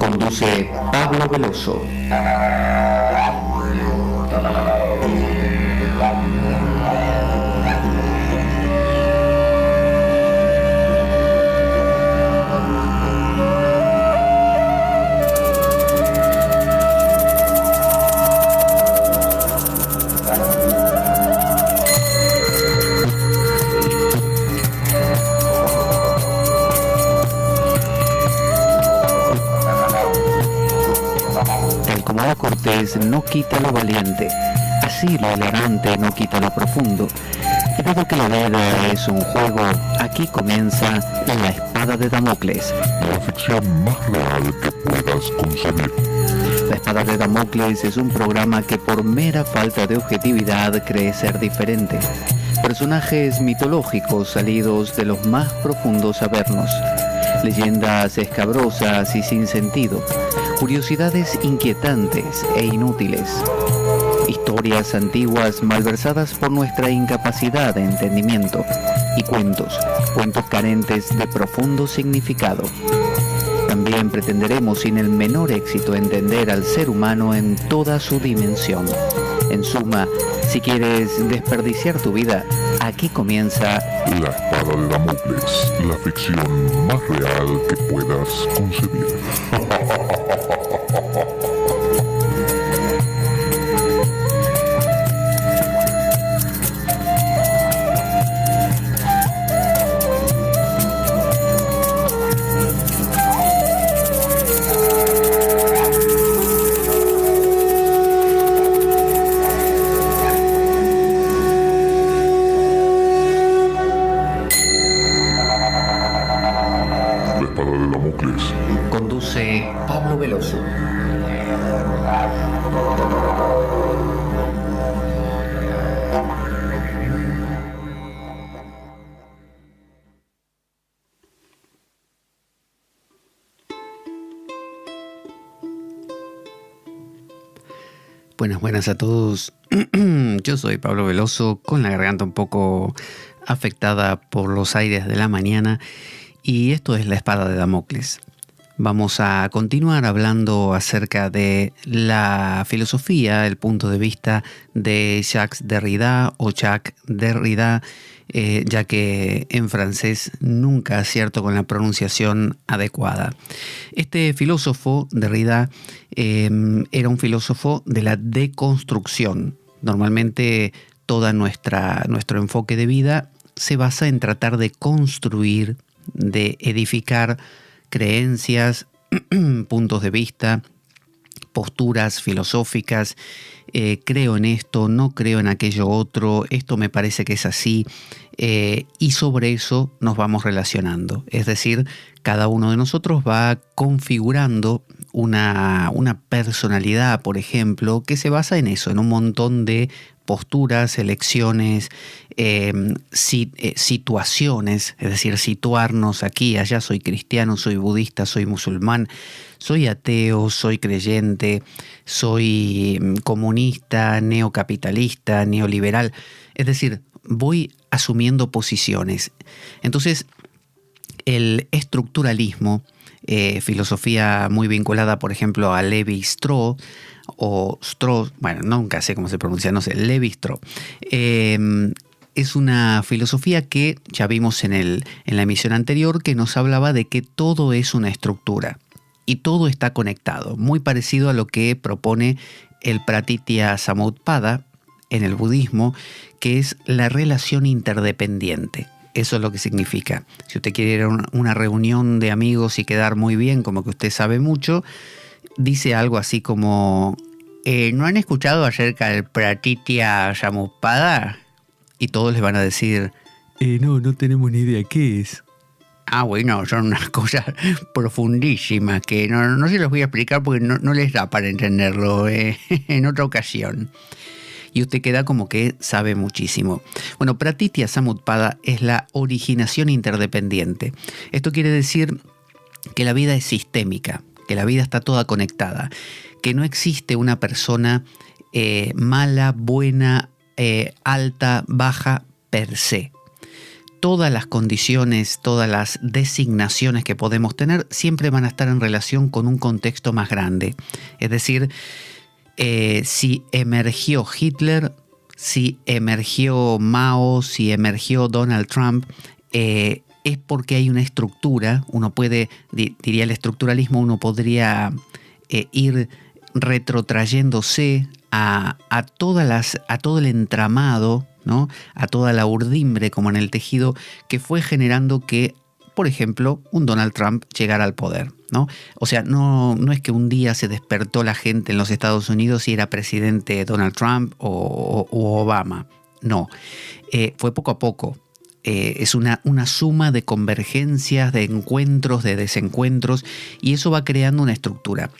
Conduce Pablo Veloso. Cortés no quita lo valiente, así lo elegante no quita lo profundo. Y dado que la vida es un juego, aquí comienza La Espada de Damocles. La ficción más real que puedas concebir. La Espada de Damocles es un programa que por mera falta de objetividad cree ser diferente. Personajes mitológicos salidos de los más profundos avernos. Leyendas escabrosas y sin sentido. Curiosidades inquietantes e inútiles. Historias antiguas malversadas por nuestra incapacidad de entendimiento. Y cuentos carentes de profundo significado. También pretenderemos sin el menor éxito entender al ser humano en toda su dimensión. En suma, si quieres desperdiciar tu vida, aquí comienza La Espada de Damocles, la ficción más real que puedas concebir. Conduce Pablo Veloso. Buenas a todos. Yo soy Pablo Veloso, con la garganta un poco afectada por los aires de la mañana, y esto es La Espada de Damocles. Vamos a continuar hablando acerca de la filosofía, el punto de vista de Jacques Derrida o Jacques Derrida, ya que en francés nunca acierto con la pronunciación adecuada. Este filósofo, Derrida, era un filósofo de la deconstrucción. Normalmente todo nuestro enfoque de vida se basa en tratar de construir, de edificar creencias, puntos de vista, posturas filosóficas. Creo en esto, no creo en aquello otro, esto me parece que es así, y sobre eso nos vamos relacionando. Es decir, cada uno de nosotros va configurando una personalidad, por ejemplo, que se basa en eso, en un montón de posturas, elecciones, situaciones, es decir, situarnos aquí, allá. Soy cristiano, soy budista, soy musulmán, soy ateo, soy creyente, soy comunista, neocapitalista, neoliberal. Es decir, voy asumiendo posiciones. Entonces, el estructuralismo, filosofía muy vinculada, por ejemplo, a Lévi-Strauss, o Strauss, bueno, nunca sé cómo se pronuncia, no sé, Lévi-Strauss, es una filosofía que ya vimos en la emisión anterior, que nos hablaba de que todo es una estructura y todo está conectado, muy parecido a lo que propone el Pratitya Samutpada en el budismo, que es la relación interdependiente. Eso es lo que significa. Si usted quiere ir a una reunión de amigos y quedar muy bien, como que usted sabe mucho, dice algo así como, ¿no han escuchado acerca del Pratitya Samutpada? Y todos les van a decir, no tenemos ni idea qué es. Bueno, son unas cosas profundísimas que no se los voy a explicar porque no les da para entenderlo en otra ocasión. Y usted queda como que sabe muchísimo. Bueno, Pratitya Samutpada es la originación interdependiente. Esto quiere decir que la vida es sistémica, que la vida está toda conectada, que no existe una persona mala, buena, alta, baja per se. todas las condiciones, todas las designaciones que podemos tener siempre van a estar en relación con un contexto más grande. Es decir, si emergió Hitler, si emergió Mao, si emergió Donald Trump, es porque hay una estructura. Uno puede, diría el estructuralismo, uno podría ir retrotrayéndose a todo el entramado, ¿no? A toda la urdimbre, como en el tejido, que fue generando que, por ejemplo, un Donald Trump llegara al poder, ¿no? O sea, no es que un día se despertó la gente en los Estados Unidos y era presidente Donald Trump o Obama. No, fue poco a poco. Es una suma de convergencias, de encuentros, de desencuentros, y eso va creando una estructura.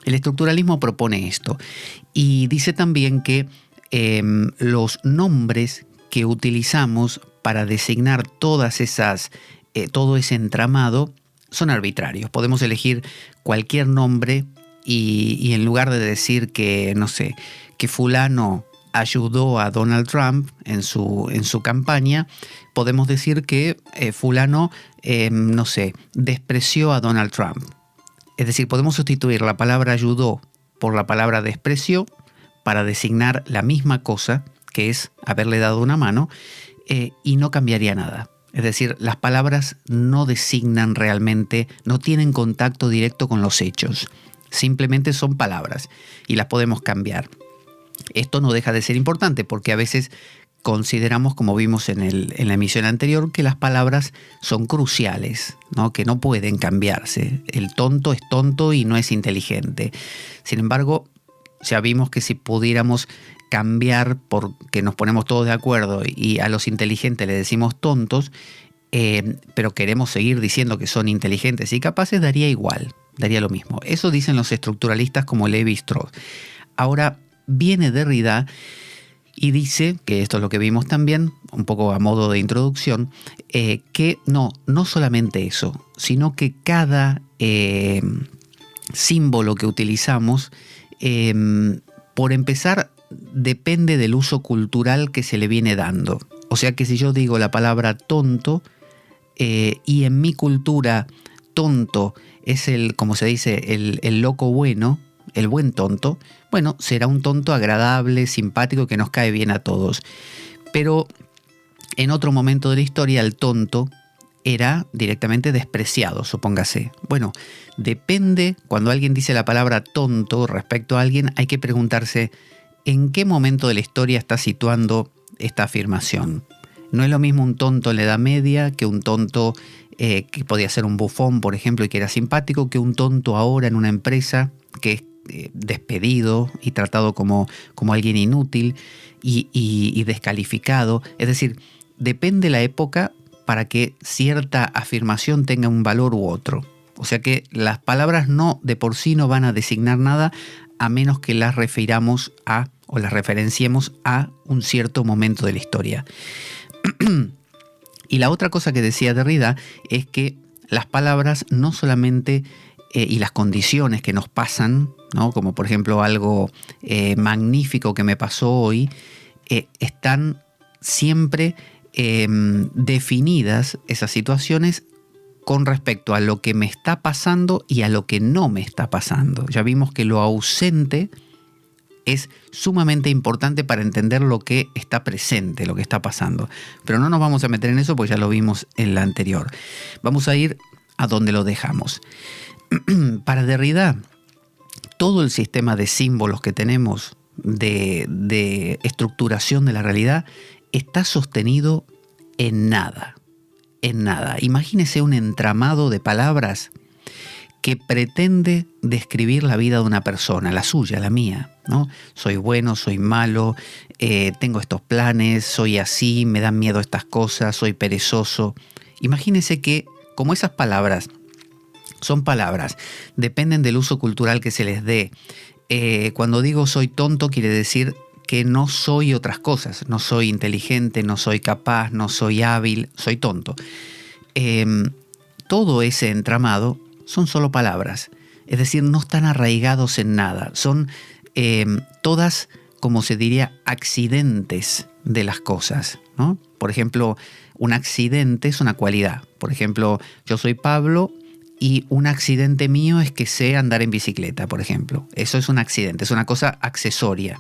El estructuralismo propone esto y dice también que los nombres que utilizamos para designar todo ese entramado son arbitrarios. Podemos elegir cualquier nombre y en lugar de decir que, no sé, que fulano ayudó a Donald Trump en su campaña, podemos decir que fulano, no sé, despreció a Donald Trump. Es decir, podemos sustituir la palabra ayudó por la palabra despreció para designar la misma cosa, que es haberle dado una mano, y no cambiaría nada. Es decir, las palabras no designan realmente, no tienen contacto directo con los hechos. Simplemente son palabras y las podemos cambiar. Esto no deja de ser importante porque a veces consideramos, como vimos en la emisión anterior, que las palabras son cruciales, ¿no? Que no pueden cambiarse. El tonto es tonto y no es inteligente. Sin embargo, ya vimos que si pudiéramos cambiar porque nos ponemos todos de acuerdo y a los inteligentes le decimos tontos, pero queremos seguir diciendo que son inteligentes y capaces, daría igual, daría lo mismo. Eso dicen los estructuralistas como Lévi-Strauss. Ahora viene Derrida y dice, que esto es lo que vimos también, un poco a modo de introducción, que no solamente eso, sino que cada símbolo que utilizamos, por empezar, depende del uso cultural que se le viene dando. O sea que si yo digo la palabra tonto, y en mi cultura tonto es como se dice, el loco bueno, el buen tonto, bueno, será un tonto agradable, simpático, que nos cae bien a todos. Pero en otro momento de la historia el tonto era directamente despreciado, supóngase. Bueno, depende, cuando alguien dice la palabra tonto respecto a alguien, hay que preguntarse en qué momento de la historia está situando esta afirmación. No es lo mismo un tonto en la Edad Media que un tonto que podía ser un bufón, por ejemplo, y que era simpático, que un tonto ahora en una empresa que es despedido y tratado como alguien inútil y descalificado. Es decir, depende la época para que cierta afirmación tenga un valor u otro. O sea que las palabras no de por sí no van a designar nada a menos que las refiramos a o las referenciemos a un cierto momento de la historia. Y la otra cosa que decía Derrida es que las palabras no solamente y las condiciones que nos pasan, ¿no? Como por ejemplo algo magnífico que me pasó hoy, están siempre definidas esas situaciones con respecto a lo que me está pasando y a lo que no me está pasando. Ya vimos que lo ausente es sumamente importante para entender lo que está presente, lo que está pasando. Pero no nos vamos a meter en eso porque ya lo vimos en la anterior. Vamos a ir a donde lo dejamos. Para Derrida, todo el sistema de símbolos que tenemos de estructuración de la realidad está sostenido en nada. En nada. Imagínese un entramado de palabras que pretende describir la vida de una persona, la suya, la mía, ¿no? Soy bueno, soy malo, tengo estos planes, soy así, me dan miedo estas cosas, soy perezoso. Imagínese que, como esas palabras son palabras, dependen del uso cultural que se les dé. Cuando digo soy tonto, quiere decir que no soy otras cosas, no soy inteligente, no soy capaz, no soy hábil, soy tonto. Todo ese entramado son solo palabras, es decir, no están arraigados en nada, son todas, como se diría, accidentes de las cosas, ¿no? Por ejemplo, un accidente es una cualidad. Por ejemplo, yo soy Pablo y un accidente mío es que sé andar en bicicleta, por ejemplo. Eso es un accidente, es una cosa accesoria.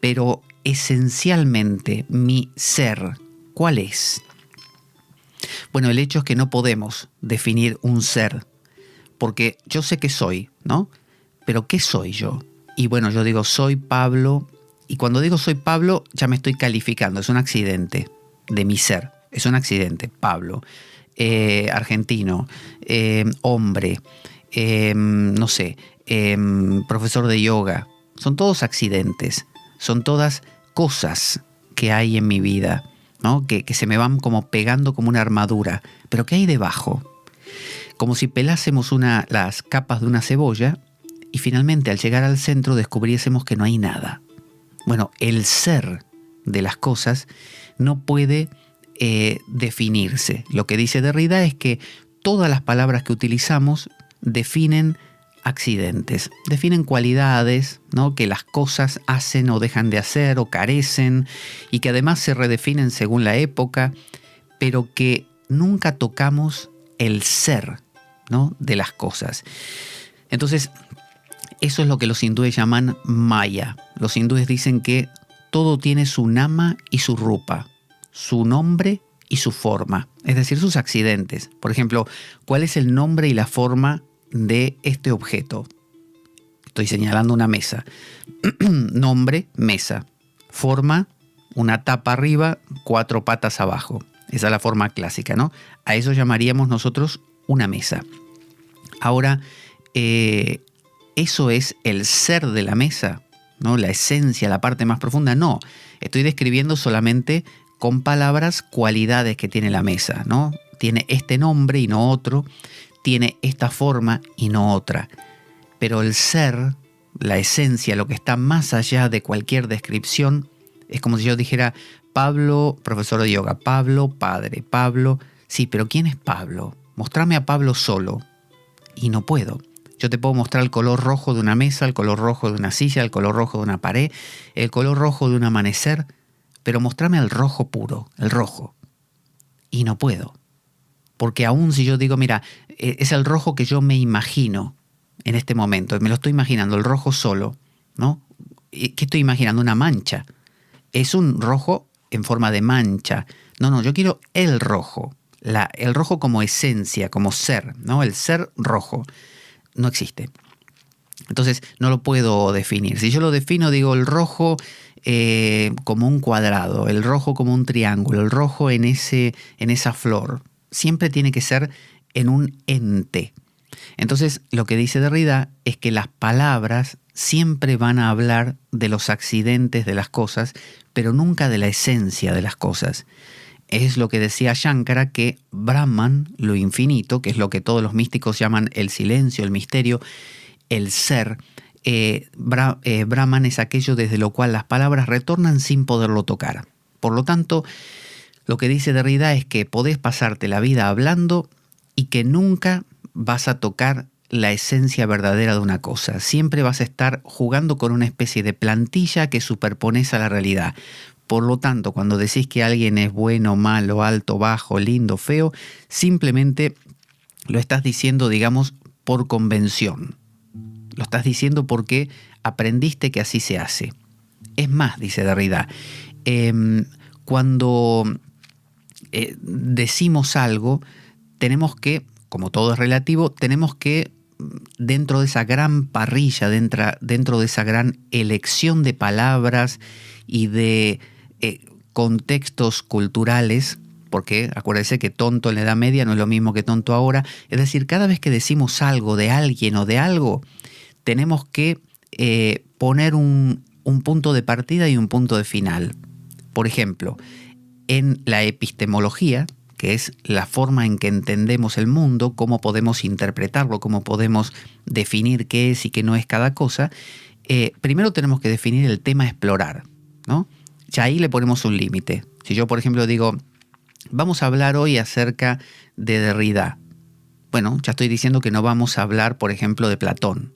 Pero esencialmente mi ser, ¿cuál es? Bueno, el hecho es que no podemos definir un ser, porque yo sé que soy, ¿no? Pero ¿qué soy yo? Y bueno, yo digo, soy Pablo, y cuando digo soy Pablo, ya me estoy calificando, es un accidente de mi ser, es un accidente, Pablo, argentino, hombre, no sé, profesor de yoga, son todos accidentes, son todas cosas que hay en mi vida, ¿no? Que se me van como pegando como una armadura, pero ¿qué hay debajo? Como si pelásemos las capas de una cebolla y finalmente al llegar al centro descubriésemos que no hay nada. Bueno, el ser de las cosas no puede definirse. Lo que dice Derrida es que todas las palabras que utilizamos definen accidentes, definen cualidades, ¿no? Que las cosas hacen o dejan de hacer o carecen y que además se redefinen según la época, pero que nunca tocamos el ser, ¿no? De las cosas. Entonces, eso es lo que los hindúes llaman Maya. Los hindúes dicen que todo tiene su nama y su rupa, su nombre y su forma, es decir, sus accidentes. Por ejemplo, ¿cuál es el nombre y la forma de este objeto? Estoy señalando una mesa. Nombre, mesa. Forma, una tapa arriba, 4 patas abajo. Esa es la forma clásica, ¿no? A eso llamaríamos nosotros una mesa. Ahora, ¿eso es el ser de la mesa? ¿No? La esencia, la parte más profunda. No, estoy describiendo solamente con palabras cualidades que tiene la mesa, ¿no? Tiene este nombre y no otro, tiene esta forma y no otra. Pero el ser, la esencia, lo que está más allá de cualquier descripción, es como si yo dijera, Pablo, profesor de yoga, Pablo, padre, Pablo. Sí, pero ¿quién es Pablo? Mostrame a Pablo solo. Y no puedo. Yo te puedo mostrar el color rojo de una mesa, el color rojo de una silla, el color rojo de una pared, el color rojo de un amanecer, pero mostrame el rojo puro, el rojo. Y no puedo. Porque aún si yo digo, mira, es el rojo que yo me imagino en este momento, me lo estoy imaginando, el rojo solo, ¿no? ¿Qué estoy imaginando? Una mancha. Es un rojo en forma de mancha. No, yo quiero el rojo. El rojo como esencia, como ser, ¿no? El ser rojo. No existe. Entonces no lo puedo definir. Si yo lo defino, digo el rojo como un cuadrado, el rojo como un triángulo, el rojo en esa flor. Siempre tiene que ser en un ente. Entonces lo que dice Derrida es que las palabras siempre van a hablar de los accidentes de las cosas, pero nunca de la esencia de las cosas. Es lo que decía Shankara, que Brahman, lo infinito, que es lo que todos los místicos llaman el silencio, el misterio, el ser, Brahman es aquello desde lo cual las palabras retornan sin poderlo tocar. Por lo tanto, lo que dice Derrida es que podés pasarte la vida hablando y que nunca vas a tocar la esencia verdadera de una cosa. Siempre vas a estar jugando con una especie de plantilla que superpones a la realidad. Por lo tanto, cuando decís que alguien es bueno, malo, alto, bajo, lindo, feo, simplemente lo estás diciendo, digamos, por convención. Lo estás diciendo porque aprendiste que así se hace. Es más, dice Derrida, cuando decimos algo, tenemos que, como todo es relativo, tenemos que, dentro de esa gran parrilla, dentro de esa gran elección de palabras y de contextos culturales, porque acuérdense que tonto en la Edad Media no es lo mismo que tonto ahora, es decir, cada vez que decimos algo de alguien o de algo, tenemos que poner un punto de partida y un punto de final. Por ejemplo, en la epistemología, que es la forma en que entendemos el mundo, cómo podemos interpretarlo, cómo podemos definir qué es y qué no es cada cosa, primero tenemos que definir el tema a explorar, ¿no? Ya ahí le ponemos un límite. Si yo, por ejemplo, digo, vamos a hablar hoy acerca de Derrida. Bueno, ya estoy diciendo que no vamos a hablar, por ejemplo, de Platón.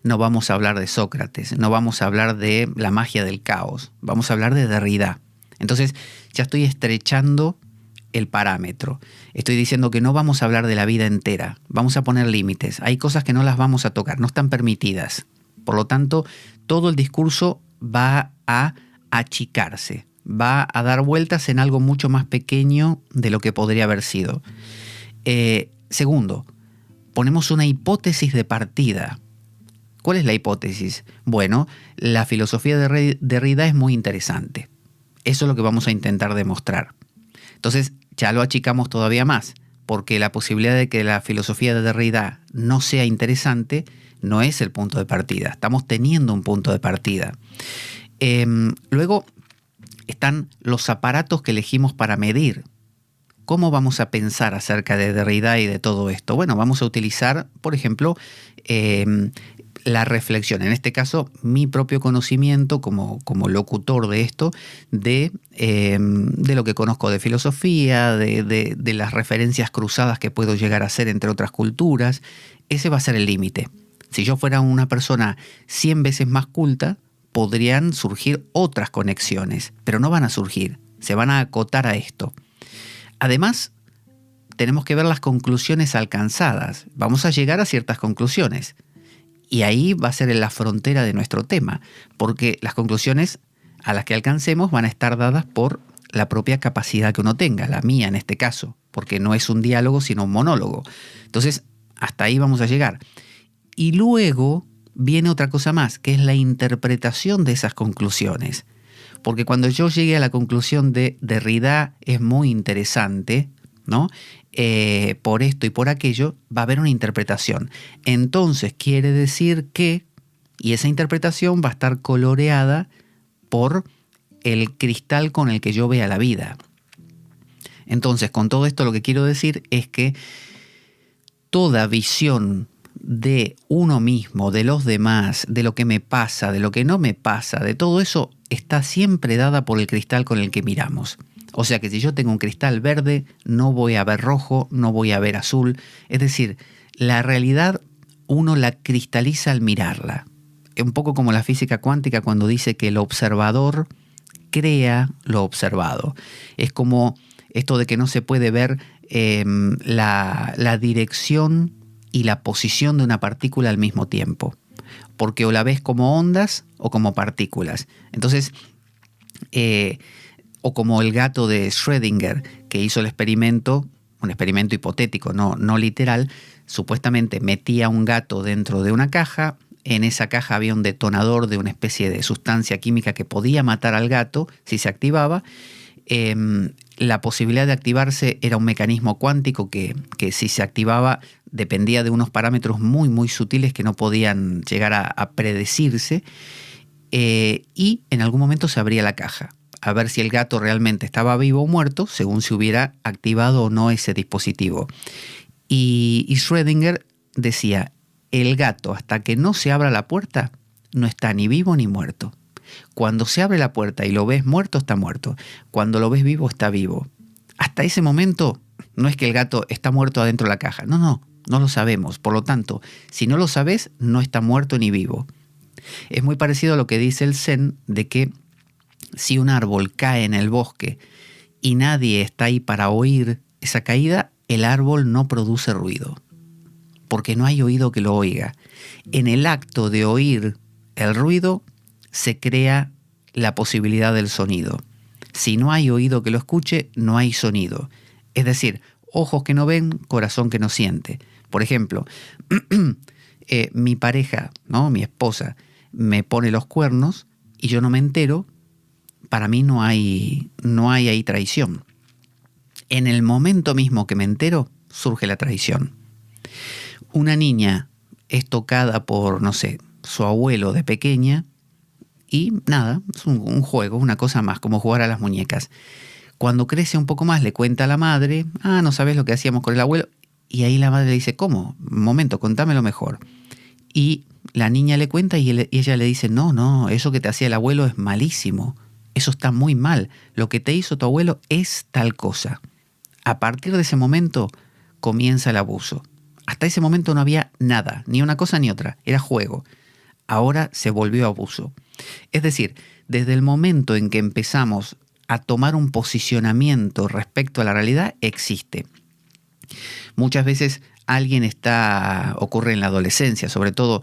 No vamos a hablar de Sócrates. No vamos a hablar de la magia del caos. Vamos a hablar de Derrida. Entonces ya estoy estrechando el parámetro. Estoy diciendo que no vamos a hablar de la vida entera, vamos a poner límites. Hay cosas que no las vamos a tocar, no están permitidas. Por lo tanto, todo el discurso va a achicarse, va a dar vueltas en algo mucho más pequeño de lo que podría haber sido. Segundo, ponemos una hipótesis de partida. ¿Cuál es la hipótesis? Bueno, la filosofía de Derrida es muy interesante. Eso es lo que vamos a intentar demostrar. Entonces, ya lo achicamos todavía más, porque la posibilidad de que la filosofía de Derrida no sea interesante no es el punto de partida. Estamos teniendo un punto de partida. Luego están los aparatos que elegimos para medir. ¿Cómo vamos a pensar acerca de Derrida y de todo esto? Bueno, vamos a utilizar, por ejemplo, la reflexión, en este caso mi propio conocimiento como locutor de esto, de lo que conozco de filosofía, de las referencias cruzadas que puedo llegar a hacer entre otras culturas. Ese va a ser el límite. Si yo fuera una persona 100 veces más culta, podrían surgir otras conexiones, pero no van a surgir, se van a acotar a esto. Además, tenemos que ver las conclusiones alcanzadas. Vamos a llegar a ciertas conclusiones. Y ahí va a ser en la frontera de nuestro tema, porque las conclusiones a las que alcancemos van a estar dadas por la propia capacidad que uno tenga, la mía en este caso, porque no es un diálogo sino un monólogo. Entonces, hasta ahí vamos a llegar. Y luego viene otra cosa más, que es la interpretación de esas conclusiones. Porque cuando yo llegue a la conclusión de Derrida es muy interesante, ¿no? Por esto y por aquello, va a haber una interpretación. Entonces quiere decir que, y esa interpretación va a estar coloreada por el cristal con el que yo vea la vida. Entonces, con todo esto lo que quiero decir es que toda visión de uno mismo, de los demás, de lo que me pasa, de lo que no me pasa, de todo eso está siempre dada por el cristal con el que miramos. O sea que si yo tengo un cristal verde, no voy a ver rojo, no voy a ver azul. Es decir, la realidad uno la cristaliza al mirarla. Un poco como la física cuántica cuando dice que el observador crea lo observado. Es como esto de que no se puede ver la dirección y la posición de una partícula al mismo tiempo. Porque o la ves como ondas o como partículas. Entonces, o como el gato de Schrödinger, que hizo el experimento, un experimento hipotético, no literal, supuestamente metía un gato dentro de una caja, en esa caja había un detonador de una especie de sustancia química que podía matar al gato si se activaba. La posibilidad de activarse era un mecanismo cuántico que si se activaba dependía de unos parámetros muy, muy sutiles que no podían llegar a predecirse, y en algún momento se abría la caja a ver si el gato realmente estaba vivo o muerto, según si hubiera activado o no ese dispositivo. Y Schrödinger decía, el gato hasta que no se abra la puerta no está ni vivo ni muerto. Cuando se abre la puerta y lo ves muerto, está muerto. Cuando lo ves vivo, está vivo. Hasta ese momento no es que el gato está muerto adentro de la caja. No lo sabemos. Por lo tanto, si no lo sabes, no está muerto ni vivo. Es muy parecido a lo que dice el Zen de que si un árbol cae en el bosque y nadie está ahí para oír esa caída, el árbol no produce ruido, porque no hay oído que lo oiga. En el acto de oír el ruido se crea la posibilidad del sonido. Si no hay oído que lo escuche, no hay sonido. Es decir, ojos que no ven, corazón que no siente. Por ejemplo, mi pareja, ¿no? Mi esposa, me pone los cuernos y yo no me entero. Para mí no hay ahí traición. En el momento mismo que me entero, surge la traición. Una niña es tocada por, no sé, su abuelo de pequeña y nada, es un juego, una cosa más, como jugar a las muñecas. Cuando crece un poco más le cuenta a la madre, no sabes lo que hacíamos con el abuelo, y ahí la madre le dice, ¿cómo? Un momento, contámelo mejor. Y la niña le cuenta y ella le dice, no, eso que te hacía el abuelo es malísimo. Eso está muy mal. Lo que te hizo tu abuelo es tal cosa. A partir de ese momento comienza el abuso. Hasta ese momento no había nada, ni una cosa ni otra. Era juego. Ahora se volvió abuso. Es decir, desde el momento en que empezamos a tomar un posicionamiento respecto a la realidad existe. Muchas veces ocurre en la adolescencia, sobre todo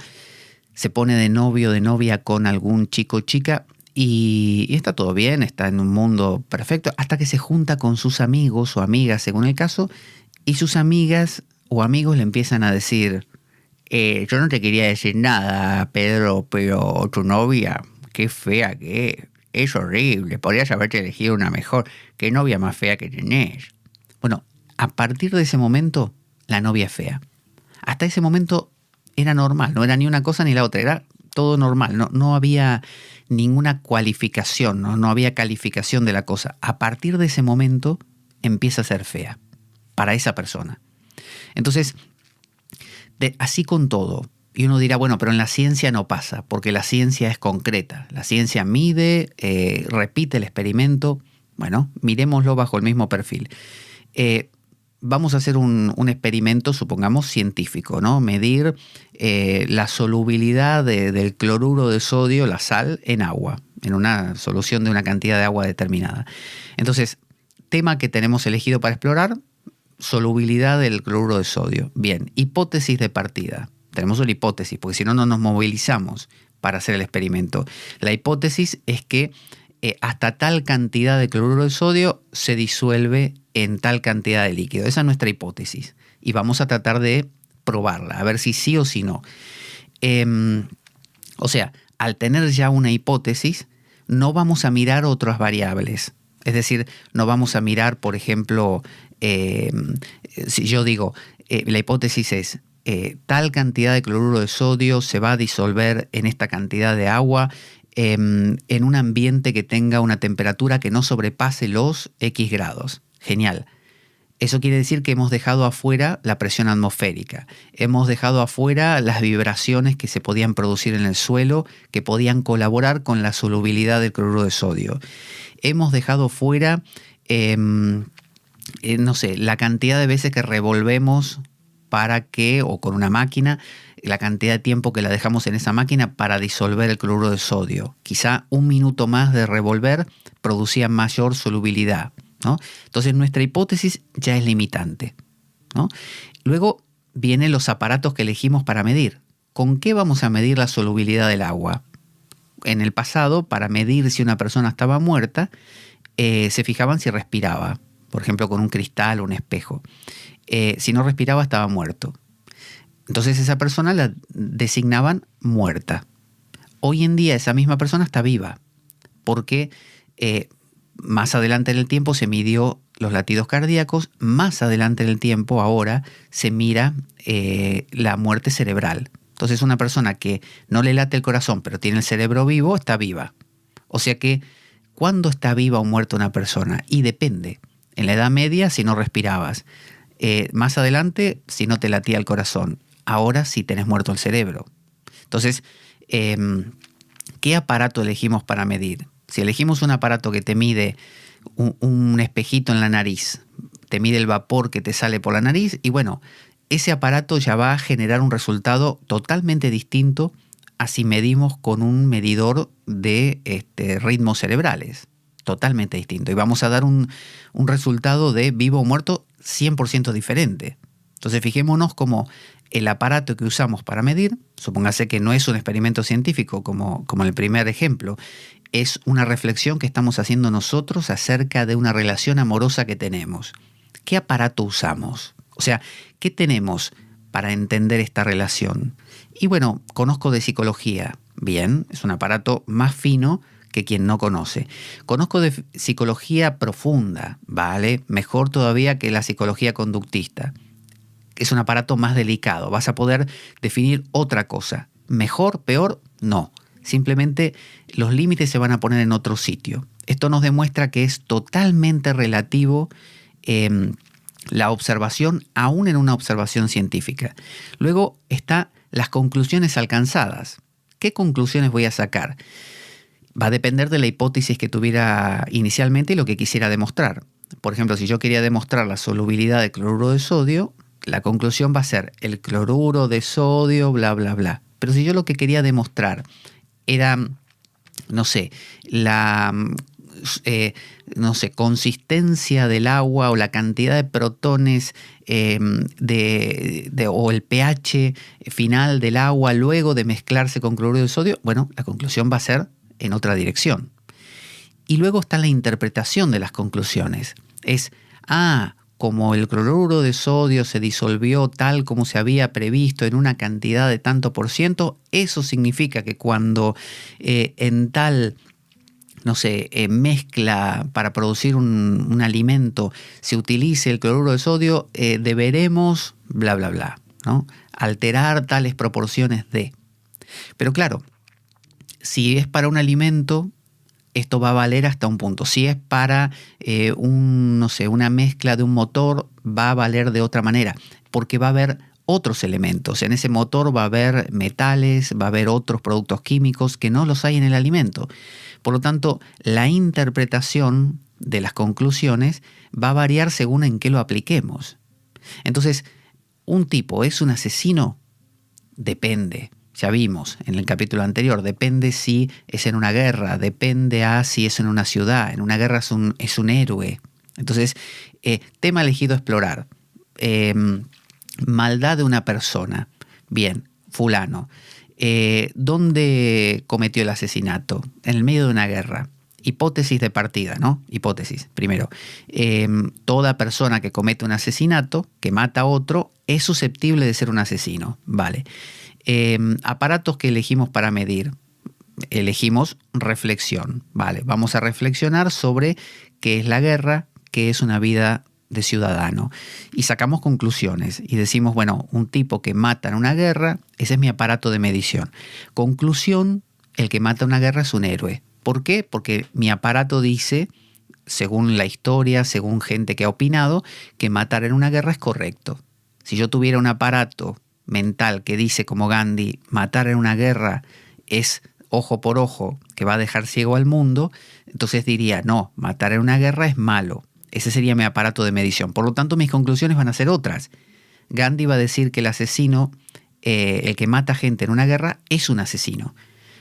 se pone de novio o de novia con algún chico o chica y está todo bien, está en un mundo perfecto, hasta que se junta con sus amigos o amigas, según el caso, y sus amigas o amigos le empiezan a decir, yo no te quería decir nada, Pedro, pero tu novia, qué fea que es horrible, podrías haberte elegido una mejor, qué novia más fea que tenés. Bueno, a partir de ese momento, la novia es fea. Hasta ese momento era normal, no era ni una cosa ni la otra, era todo normal, no había ninguna cualificación, no había calificación de la cosa. A partir de ese momento empieza a ser fea para esa persona. Entonces, así con todo. Y uno dirá, bueno, pero en la ciencia no pasa, porque la ciencia es concreta. La ciencia mide, repite el experimento. Bueno, miremoslo bajo el mismo perfil. Vamos a hacer un experimento, supongamos, científico, ¿no? Medir la solubilidad del cloruro de sodio, la sal, en agua, en una solución de una cantidad de agua determinada. Entonces, tema que tenemos elegido para explorar, solubilidad del cloruro de sodio. Bien, hipótesis de partida. Tenemos una hipótesis, porque si no, no nos movilizamos para hacer el experimento. La hipótesis es que hasta tal cantidad de cloruro de sodio se disuelve en tal cantidad de líquido. Esa es nuestra hipótesis. Y vamos a tratar de probarla, a ver si sí o si no. O sea, al tener ya una hipótesis, no vamos a mirar otras variables. Es decir, no vamos a mirar, por ejemplo, si yo digo, la hipótesis es tal cantidad de cloruro de sodio se va a disolver en esta cantidad de agua en un ambiente que tenga una temperatura que no sobrepase los X grados. Genial. Eso quiere decir que hemos dejado afuera la presión atmosférica, hemos dejado afuera las vibraciones que se podían producir en el suelo, que podían colaborar con la solubilidad del cloruro de sodio. Hemos dejado fuera, la cantidad de veces que revolvemos o con una máquina, la cantidad de tiempo que la dejamos en esa máquina para disolver el cloruro de sodio. Quizá 1 minuto más de revolver producía mayor solubilidad, ¿no? Entonces nuestra hipótesis ya es limitante, ¿no? Luego vienen los aparatos que elegimos para medir. ¿Con qué vamos a medir la solubilidad del agua? En el pasado, para medir si una persona estaba muerta, se fijaban si respiraba, por ejemplo con un cristal o un espejo. Si no respiraba, estaba muerto. Entonces esa persona la designaban muerta. Hoy en día esa misma persona está viva, porque más adelante en el tiempo se midió los latidos cardíacos, más adelante en el tiempo ahora se mira la muerte cerebral. Entonces una persona que no le late el corazón pero tiene el cerebro vivo está viva. O sea que, ¿cuándo está viva o muerta una persona? Y depende. En la Edad Media, si no respirabas. Más adelante, si no te latía el corazón. Ahora, si tenés muerto el cerebro. Entonces, ¿qué aparato elegimos para medir? Si elegimos un aparato que te mide un espejito en la nariz, te mide el vapor que te sale por la nariz, y bueno, ese aparato ya va a generar un resultado totalmente distinto a si medimos con un medidor de ritmos cerebrales. Totalmente distinto. Y vamos a dar un resultado de vivo o muerto 100% diferente. Entonces fijémonos como el aparato que usamos para medir, supóngase que no es un experimento científico como el primer ejemplo, es una reflexión que estamos haciendo nosotros acerca de una relación amorosa que tenemos. ¿Qué aparato usamos? O sea, ¿qué tenemos para entender esta relación? Y bueno, conozco de psicología. Bien, es un aparato más fino que quien no conoce. Conozco de psicología profunda, ¿vale? Mejor todavía que la psicología conductista. Es un aparato más delicado. Vas a poder definir otra cosa. ¿Mejor? ¿Peor? No. Simplemente los límites se van a poner en otro sitio. Esto nos demuestra que es totalmente relativo la observación, aún en una observación científica. Luego están las conclusiones alcanzadas. ¿Qué conclusiones voy a sacar? Va a depender de la hipótesis que tuviera inicialmente y lo que quisiera demostrar. Por ejemplo, si yo quería demostrar la solubilidad del cloruro de sodio, la conclusión va a ser el cloruro de sodio, bla, bla, bla. Pero si yo lo que quería demostrar era, no sé, no sé, consistencia del agua o la cantidad de protones o el pH final del agua luego de mezclarse con cloruro de sodio, bueno, la conclusión va a ser en otra dirección. Y luego está la interpretación de las conclusiones. Es, como el cloruro de sodio se disolvió tal como se había previsto en una cantidad de tanto por ciento, eso significa que cuando en tal, no sé, mezcla para producir un alimento se utilice el cloruro de sodio, deberemos, bla, bla, bla, ¿no? Alterar tales proporciones de. Pero claro, si es para un alimento, esto va a valer hasta un punto. Si es para una mezcla de un motor, va a valer de otra manera, porque va a haber otros elementos. En ese motor va a haber metales, va a haber otros productos químicos que no los hay en el alimento. Por lo tanto, la interpretación de las conclusiones va a variar según en qué lo apliquemos. Entonces, ¿un tipo es un asesino? Depende. Ya vimos en el capítulo anterior, depende si es en una guerra, depende si es en una ciudad. En una guerra es un héroe. Entonces, tema elegido a explorar. Maldad de una persona. Bien, fulano. ¿Dónde cometió el asesinato? En el medio de una guerra. Hipótesis de partida, ¿no? Hipótesis, primero. Toda persona que comete un asesinato, que mata a otro, es susceptible de ser un asesino. Vale. Aparatos que elegimos para medir. Elegimos reflexión. Vale, vamos a reflexionar sobre qué es la guerra, qué es una vida de ciudadano. Y sacamos conclusiones y decimos, bueno, un tipo que mata en una guerra, ese es mi aparato de medición. Conclusión, el que mata en una guerra es un héroe. ¿Por qué? Porque mi aparato dice, según la historia, según gente que ha opinado, que matar en una guerra es correcto. Si yo tuviera un aparato mental que dice, como Gandhi, matar en una guerra es ojo por ojo, que va a dejar ciego al mundo, entonces diría, no, matar en una guerra es malo. Ese sería mi aparato de medición. Por lo tanto, mis conclusiones van a ser otras. Gandhi va a decir que el asesino, el que mata gente en una guerra, es un asesino.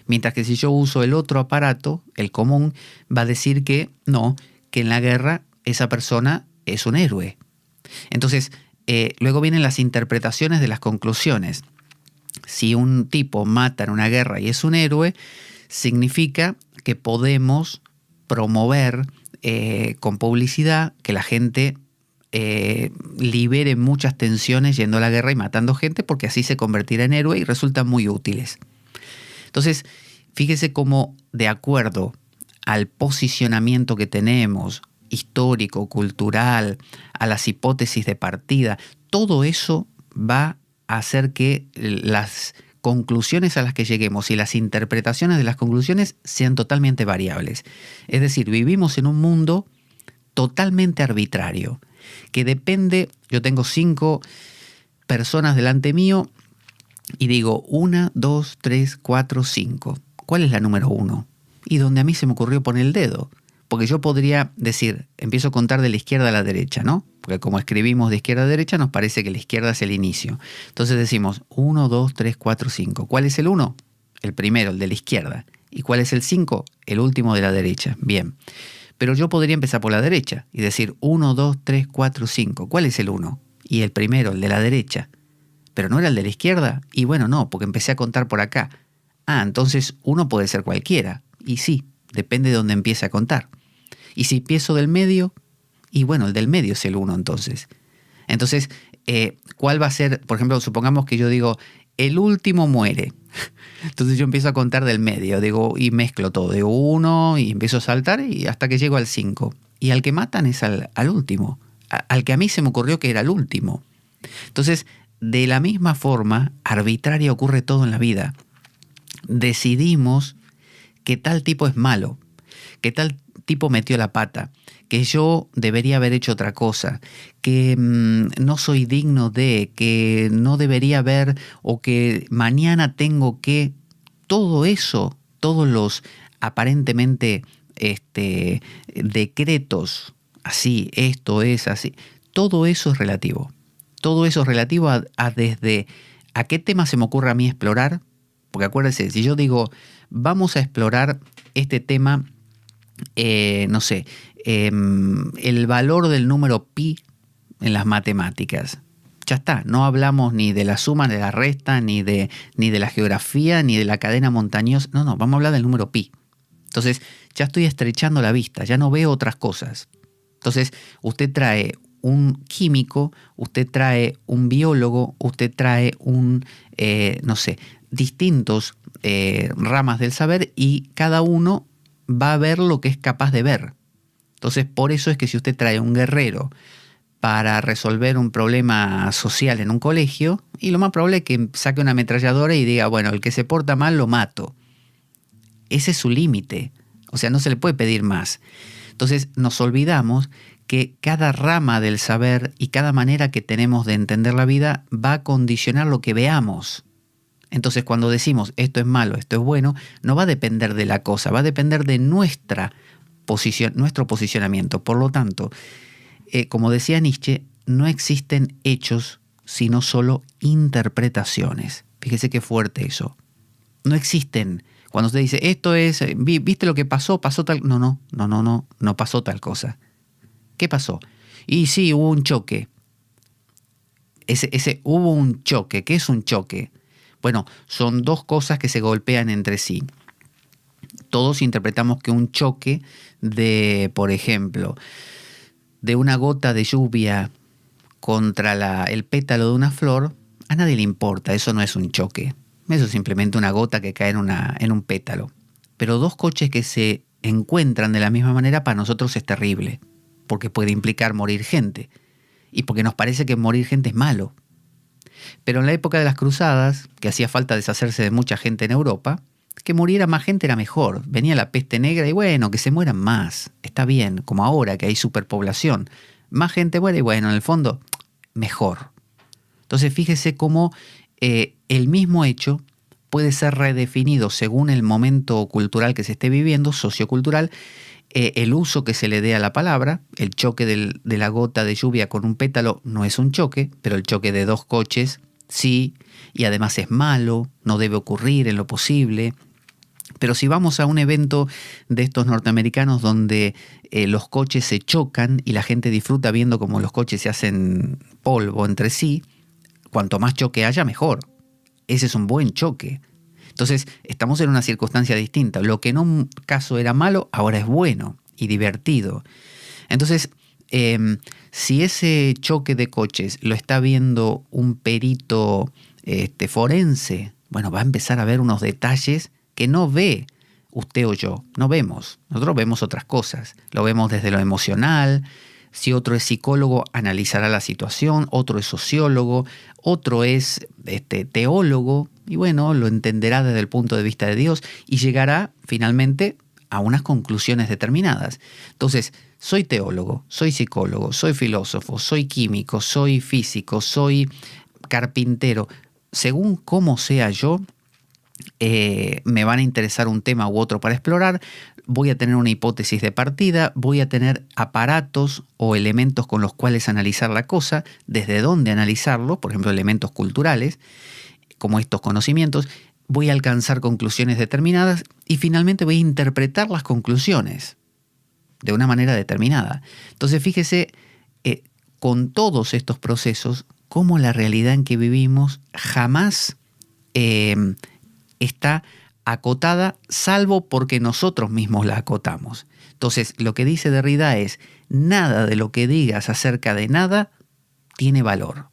Mientras que si yo uso el otro aparato, el común, va a decir que no, que en la guerra esa persona es un héroe. Entonces, luego vienen las interpretaciones de las conclusiones. Si un tipo mata en una guerra y es un héroe, significa que podemos promover con publicidad que la gente libere muchas tensiones yendo a la guerra y matando gente, porque así se convertirá en héroe y resultan muy útiles. Entonces, fíjese cómo, de acuerdo al posicionamiento que tenemos, histórico, cultural, a las hipótesis de partida, todo eso va a hacer que las conclusiones a las que lleguemos y las interpretaciones de las conclusiones sean totalmente variables. Es decir, vivimos en un mundo totalmente arbitrario, que depende, yo tengo 5 personas delante mío y digo 1, 2, 3, 4, 5. ¿Cuál es la número 1? Y donde a mí se me ocurrió poner el dedo. Porque yo podría decir, empiezo a contar de la izquierda a la derecha, ¿no? Porque como escribimos de izquierda a derecha, nos parece que la izquierda es el inicio. Entonces decimos 1, 2, 3, 4, 5. ¿Cuál es el 1? El primero, el de la izquierda. ¿Y cuál es el 5? El último de la derecha. Bien. Pero yo podría empezar por la derecha y decir 1, 2, 3, 4, 5. ¿Cuál es el 1? Y el primero, el de la derecha. ¿Pero no era el de la izquierda? Y bueno, no, porque empecé a contar por acá. Entonces 1 puede ser cualquiera. Y sí, depende de dónde empiece a contar. Y si empiezo del medio, y bueno, el del medio es el 1 entonces. Entonces, ¿cuál va a ser? Por ejemplo, supongamos que yo digo, el último muere. Entonces yo empiezo a contar del medio, digo, y mezclo todo. Digo 1 y empiezo a saltar y hasta que llego al 5. Y al que matan es al último. Al que a mí se me ocurrió que era el último. Entonces, de la misma forma, arbitraria ocurre todo en la vida. Decidimos que tal tipo es malo, que tal tipo metió la pata, que yo debería haber hecho otra cosa, que no soy digno de, que no debería haber, o que mañana tengo que... Todo eso, todos los aparentemente decretos, así, esto es así, todo eso es relativo. Todo eso es relativo a desde a qué tema se me ocurre a mí explorar. Porque acuérdense, si yo digo, vamos a explorar este tema, no sé, el valor del número pi en las matemáticas. Ya está, no hablamos ni de la suma, ni de la resta, ni de la geografía, ni de la cadena montañosa. No, vamos a hablar del número pi. Entonces, ya estoy estrechando la vista, ya no veo otras cosas. Entonces, usted trae un químico, usted trae un biólogo, usted trae distintos ramas del saber y cada uno va a ver lo que es capaz de ver. Entonces, por eso es que si usted trae un guerrero para resolver un problema social en un colegio, y lo más probable es que saque una ametralladora y diga, bueno, el que se porta mal lo mato. Ese es su límite. O sea, no se le puede pedir más. Entonces, nos olvidamos que cada rama del saber y cada manera que tenemos de entender la vida va a condicionar lo que veamos. Entonces, cuando decimos esto es malo, esto es bueno, no va a depender de la cosa, va a depender de nuestro posicionamiento. Por lo tanto, como decía Nietzsche, no existen hechos, sino solo interpretaciones. Fíjese qué fuerte eso. No existen. Cuando usted dice, esto es, ¿viste lo que pasó? ¿Pasó tal? No pasó tal cosa. ¿Qué pasó? Y sí, hubo un choque. Hubo un choque. ¿Qué es un choque? Bueno, son dos cosas que se golpean entre sí. Todos interpretamos que un choque de, por ejemplo, de una gota de lluvia contra el pétalo de una flor, a nadie le importa, eso no es un choque. Eso es simplemente una gota que cae en un pétalo. Pero dos coches que se encuentran de la misma manera para nosotros es terrible, porque puede implicar morir gente, y porque nos parece que morir gente es malo. Pero en la época de las cruzadas, que hacía falta deshacerse de mucha gente en Europa, que muriera más gente era mejor. Venía la peste negra y bueno, que se mueran más. Está bien, como ahora que hay superpoblación. Más gente muere y bueno, en el fondo, mejor. Entonces fíjese cómo el mismo hecho puede ser redefinido según el momento cultural que se esté viviendo, sociocultural, el uso que se le dé a la palabra. El choque de la gota de lluvia con un pétalo no es un choque, pero el choque de dos coches sí, y además es malo, no debe ocurrir en lo posible. Pero si vamos a un evento de estos norteamericanos donde los coches se chocan y la gente disfruta viendo cómo los coches se hacen polvo entre sí, cuanto más choque haya, mejor. Ese es un buen choque. Entonces, estamos en una circunstancia distinta. Lo que en un caso era malo, ahora es bueno y divertido. Entonces, si ese choque de coches lo está viendo un perito forense, bueno, va a empezar a ver unos detalles que no ve usted o yo, no vemos. Nosotros vemos otras cosas. Lo vemos desde lo emocional. Si otro es psicólogo, analizará la situación. Otro es sociólogo. Otro es teólogo. Y bueno, lo entenderá desde el punto de vista de Dios y llegará finalmente a unas conclusiones determinadas. Entonces, soy teólogo, soy psicólogo, soy filósofo, soy químico, soy físico, soy carpintero. Según cómo sea yo, me van a interesar un tema u otro para explorar, voy a tener una hipótesis de partida, voy a tener aparatos o elementos con los cuales analizar la cosa, desde dónde analizarlo, por ejemplo, elementos culturales, como estos conocimientos, voy a alcanzar conclusiones determinadas y finalmente voy a interpretar las conclusiones de una manera determinada. Entonces, fíjese, con todos estos procesos, cómo la realidad en que vivimos jamás está acotada, salvo porque nosotros mismos la acotamos. Entonces, lo que dice Derrida es, nada de lo que digas acerca de nada tiene valor.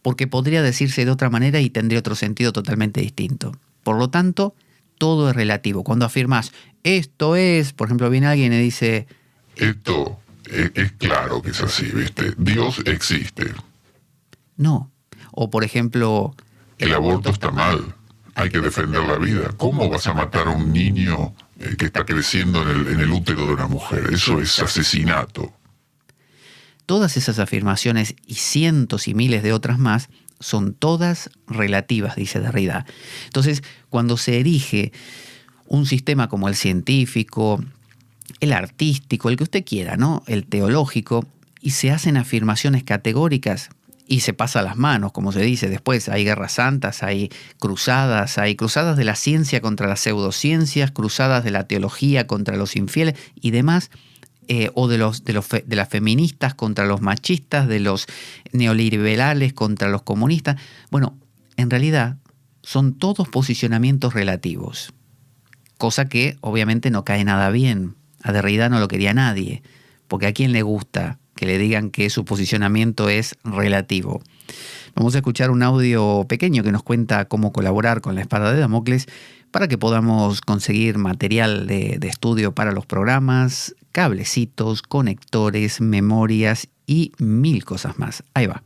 Porque podría decirse de otra manera y tendría otro sentido totalmente distinto. Por lo tanto, todo es relativo. Cuando afirmas, esto es, por ejemplo, viene alguien y dice, esto es claro que es así, ¿viste? Dios existe. No. O, por ejemplo, el aborto está mal. Hay que defender la vida. ¿Cómo vas a matar a un niño que está creciendo en el útero de una mujer? Eso es asesinato. Todas esas afirmaciones y cientos y miles de otras más son todas relativas, dice Derrida. Entonces, cuando se erige un sistema como el científico, el artístico, el que usted quiera, ¿no? El teológico, y se hacen afirmaciones categóricas y se pasa las manos, como se dice después, hay guerras santas, hay cruzadas de la ciencia contra las pseudociencias, cruzadas de la teología contra los infieles y demás. o de las feministas contra los machistas, de los neoliberales contra los comunistas. Bueno, en realidad son todos posicionamientos relativos, cosa que obviamente no cae nada bien. A Derrida no lo quería nadie, porque ¿a quién le gusta que le digan que su posicionamiento es relativo? Vamos a escuchar un audio pequeño que nos cuenta cómo colaborar con la Espada de Damocles para que podamos conseguir material de estudio para los programas, cablecitos, conectores, memorias y 1000 cosas más. Ahí va.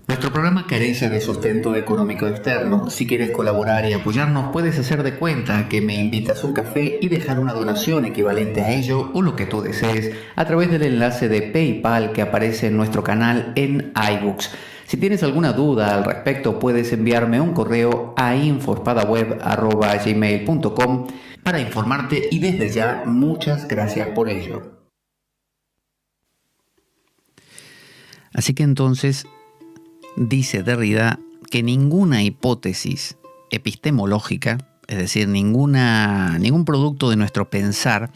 Nuestro programa carece de sustento económico externo. Si quieres colaborar y apoyarnos, puedes hacer de cuenta que me invitas a un café y dejar una donación equivalente a ello o lo que tú desees a través del enlace de PayPal que aparece en nuestro canal en iBooks. Si tienes alguna duda al respecto, puedes enviarme un correo a info-espadaweb@gmail.com para informarte y desde ya muchas gracias por ello. Así que entonces dice Derrida que ninguna hipótesis epistemológica, es decir, ningún producto de nuestro pensar,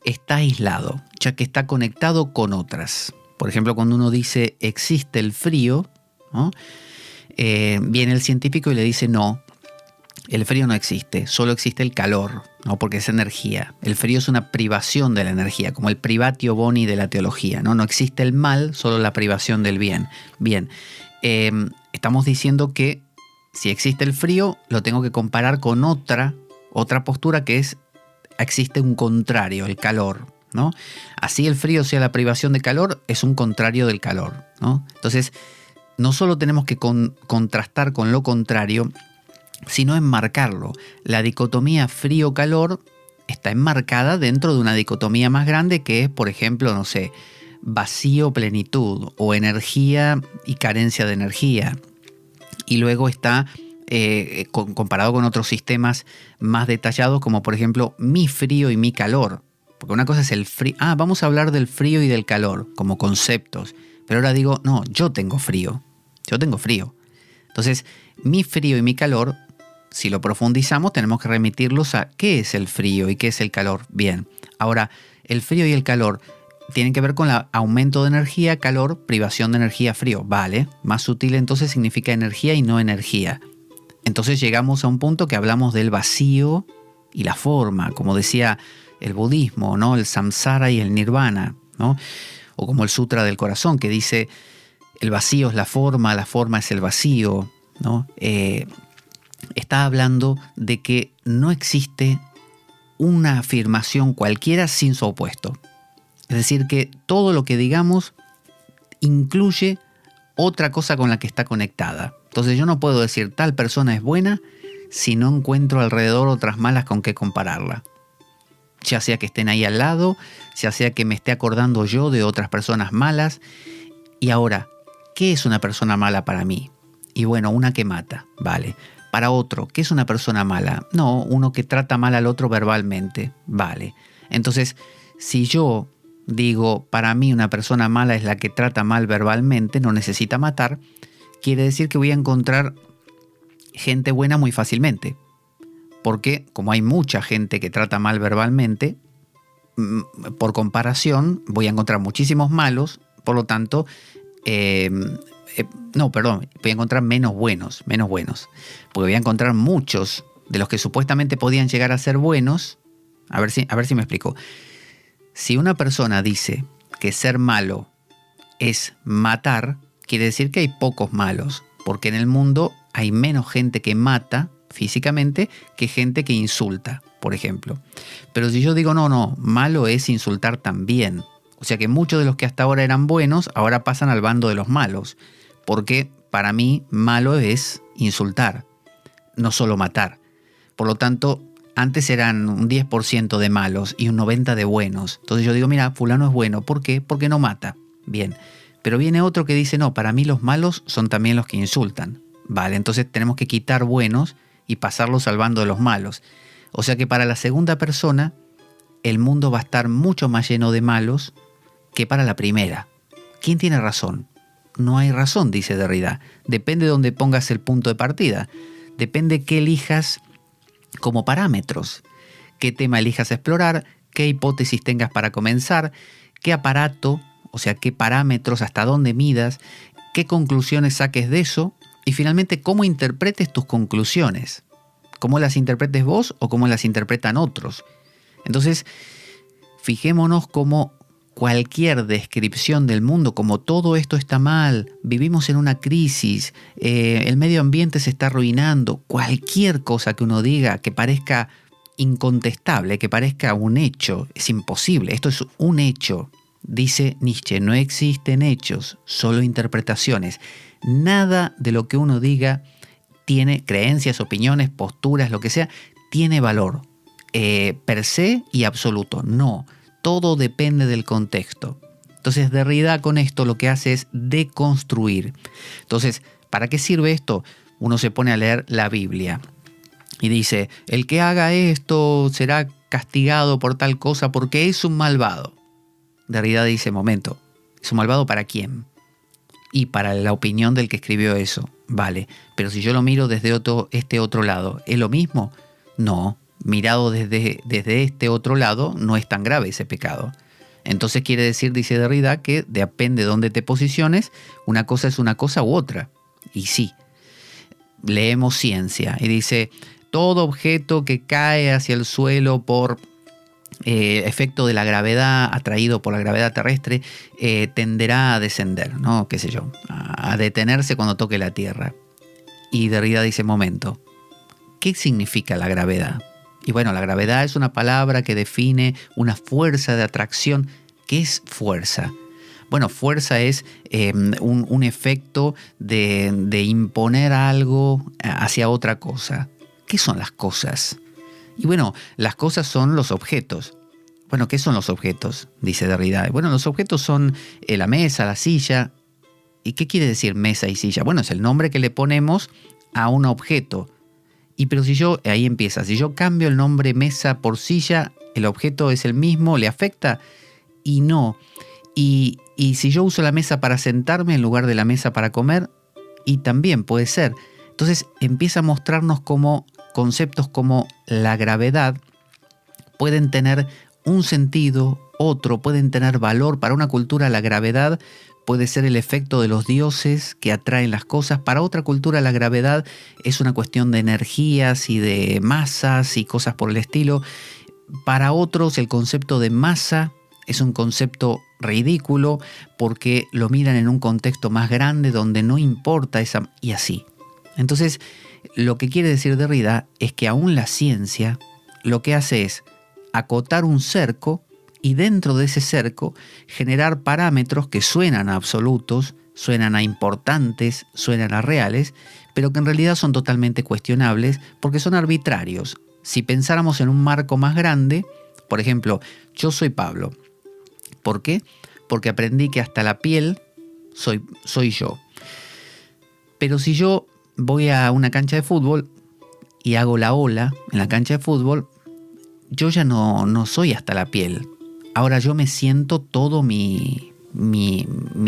está aislado, ya que está conectado con otras. Por ejemplo, cuando uno dice existe el frío, ¿no? Viene el científico y le dice no, el frío no existe, solo existe el calor, ¿no? Porque es energía. El frío es una privación de la energía, como el privatio boni de la teología, ¿no? No existe el mal, solo la privación del bien. Bien, estamos diciendo que si existe el frío, lo tengo que comparar con otra postura que es, existe un contrario, el calor, ¿no? Así el frío sea la privación de calor, es un contrario del calor, ¿no? Entonces, no solo tenemos que contrastar con lo contrario, sino enmarcarlo. La dicotomía frío-calor está enmarcada dentro de una dicotomía más grande que es, por ejemplo, no sé, vacío-plenitud o energía y carencia de energía. Y luego está comparado con otros sistemas más detallados, como por ejemplo mi frío y mi calor. Porque una cosa es el frío. Vamos a hablar del frío y del calor como conceptos. Pero ahora digo, no, yo tengo frío. Yo tengo frío. Entonces, mi frío y mi calor, si lo profundizamos, tenemos que remitirlos a qué es el frío y qué es el calor. Bien, ahora, el frío y el calor tienen que ver con el aumento de energía, calor, privación de energía, frío. Vale, más sutil entonces significa energía y no energía. Entonces llegamos a un punto que hablamos del vacío y la forma, como decía el budismo, ¿no? El samsara y el nirvana, ¿no? O como el Sutra del Corazón, que dice el vacío es la forma es el vacío, ¿no? Está hablando de que no existe una afirmación cualquiera sin su opuesto. Es decir, que todo lo que digamos incluye otra cosa con la que está conectada. Entonces yo no puedo decir tal persona es buena si no encuentro alrededor otras malas con que compararla. Ya sea que estén ahí al lado, ya sea que me esté acordando yo de otras personas malas. Y ahora, ¿qué es una persona mala para mí? Y bueno, una que mata, vale. Para otro, ¿qué es una persona mala? No, uno que trata mal al otro verbalmente, vale. Entonces, si yo digo, para mí una persona mala es la que trata mal verbalmente, no necesita matar, quiere decir que voy a encontrar gente buena muy fácilmente. Porque como hay mucha gente que trata mal verbalmente, por comparación voy a encontrar muchísimos malos, por lo tanto, voy a encontrar menos buenos, porque voy a encontrar muchos de los que supuestamente podían llegar a ser buenos. A ver si me explico. Si una persona dice que ser malo es matar, quiere decir que hay pocos malos, porque en el mundo hay menos gente que mata físicamente que gente que insulta, por ejemplo. Pero si yo digo, no, malo es insultar también. O sea que muchos de los que hasta ahora eran buenos, ahora pasan al bando de los malos. Porque para mí malo es insultar, no solo matar. Por lo tanto, antes eran un 10% de malos y un 90% de buenos. Entonces yo digo, mira, fulano es bueno. ¿Por qué? Porque no mata. Bien. Pero viene otro que dice, no, para mí los malos son también los que insultan. Vale, entonces tenemos que quitar buenos y pasarlos al bando de los malos. O sea que para la segunda persona, el mundo va a estar mucho más lleno de malos que para la primera. ¿Quién tiene razón? No hay razón, dice Derrida. Depende de dónde pongas el punto de partida. Depende qué elijas como parámetros. Qué tema elijas explorar, qué hipótesis tengas para comenzar, qué aparato, o sea, qué parámetros, hasta dónde midas, qué conclusiones saques de eso y finalmente cómo interpretes tus conclusiones. Cómo las interpretes vos o cómo las interpretan otros. Entonces, fijémonos cómo cualquier descripción del mundo, como todo esto está mal, vivimos en una crisis, el medio ambiente se está arruinando, cualquier cosa que uno diga que parezca incontestable, que parezca un hecho, es imposible, esto es un hecho. Dice Nietzsche, no existen hechos, solo interpretaciones. Nada de lo que uno diga tiene creencias, opiniones, posturas, lo que sea, tiene valor per se y absoluto. No, todo depende del contexto. Entonces Derrida con esto lo que hace es deconstruir. Entonces, ¿para qué sirve esto? Uno se pone a leer la Biblia y dice, el que haga esto será castigado por tal cosa porque es un malvado. Derrida dice, momento, ¿es un malvado para quién? Y para la opinión del que escribió eso, vale. Pero si yo lo miro desde este otro lado, ¿es lo mismo? No, mirado desde este otro lado no es tan grave ese pecado. Entonces quiere decir, dice Derrida, que depende de dónde te posiciones, una cosa es una cosa u otra. Y sí, leemos ciencia y dice, todo objeto que cae hacia el suelo por efecto de la gravedad, atraído por la gravedad terrestre, tenderá a descender, ¿no? Qué sé yo, a detenerse cuando toque la Tierra. Y Derrida dice, momento, ¿qué significa la gravedad? Y bueno, la gravedad es una palabra que define una fuerza de atracción. ¿Qué es fuerza? Bueno, fuerza es un efecto de imponer algo hacia otra cosa. ¿Qué son las cosas? Y bueno, las cosas son los objetos. Bueno, ¿qué son los objetos? Dice Derrida. Bueno, los objetos son la mesa, la silla. ¿Y qué quiere decir mesa y silla? Bueno, es el nombre que le ponemos a un objeto. Y pero si yo, ahí empieza, si yo cambio el nombre mesa por silla, ¿el objeto es el mismo? ¿Le afecta? Y no. Y si yo uso la mesa para sentarme en lugar de la mesa para comer, y también puede ser. Entonces empieza a mostrarnos cómo conceptos como la gravedad pueden tener un sentido, otro, pueden tener valor. Para una cultura la gravedad puede ser el efecto de los dioses que atraen las cosas. Para otra cultura la gravedad es una cuestión de energías y de masas y cosas por el estilo. Para otros el concepto de masa es un concepto ridículo porque lo miran en un contexto más grande donde no importa esa... y así. Entonces, lo que quiere decir Derrida es que aún la ciencia lo que hace es acotar un cerco y dentro de ese cerco generar parámetros que suenan a absolutos, suenan a importantes, suenan a reales, pero que en realidad son totalmente cuestionables porque son arbitrarios. Si pensáramos en un marco más grande, por ejemplo, yo soy Pablo. ¿Por qué? Porque aprendí que hasta la piel soy yo. Pero si yo voy a una cancha de fútbol y hago la ola en la cancha de fútbol, yo ya no soy hasta la piel. Ahora yo me siento todo mi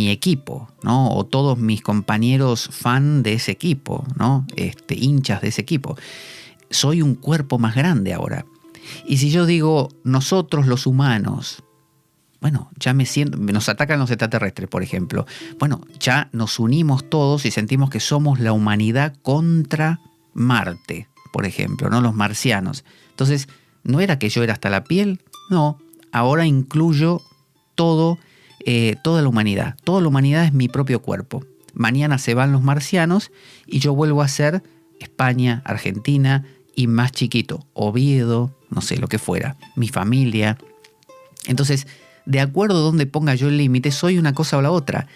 equipo, ¿no? O todos mis compañeros fan de ese equipo, ¿no? Hinchas de ese equipo. Soy un cuerpo más grande ahora. Y si yo digo nosotros los humanos, bueno, ya me siento, nos atacan los extraterrestres, por ejemplo. Bueno, ya nos unimos todos y sentimos que somos la humanidad contra Marte, por ejemplo, ¿no? Los marcianos. Entonces, ¿no era que yo era hasta la piel? No, ahora incluyo toda la humanidad. Toda la humanidad es mi propio cuerpo. Mañana se van los marcianos y yo vuelvo a ser España, Argentina y más chiquito, Oviedo, no sé, lo que fuera, mi familia. Entonces, de acuerdo a donde ponga yo el límite, soy una cosa o la otra.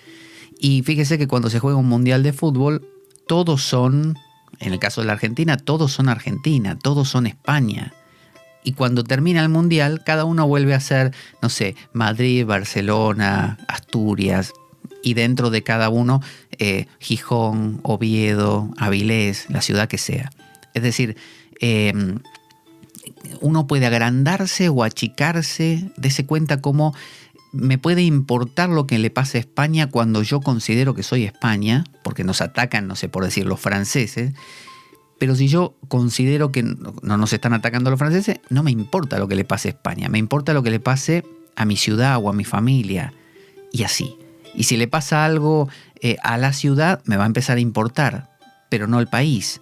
Y fíjese que cuando se juega un mundial de fútbol, todos son, en el caso de la Argentina, todos son Argentina, todos son España. Y cuando termina el mundial, cada uno vuelve a ser, no sé, Madrid, Barcelona, Asturias, y dentro de cada uno, Gijón, Oviedo, Avilés, la ciudad que sea. Es decir, uno puede agrandarse o achicarse, dése cuenta cómo me puede importar lo que le pase a España cuando yo considero que soy España, porque nos atacan, no sé, por decir, los franceses, Pero si yo considero que no nos están atacando los franceses, no me importa lo que le pase a España, me importa lo que le pase a mi ciudad o a mi familia, y así. Y si le pasa algo a la ciudad, me va a empezar a importar, pero no al país.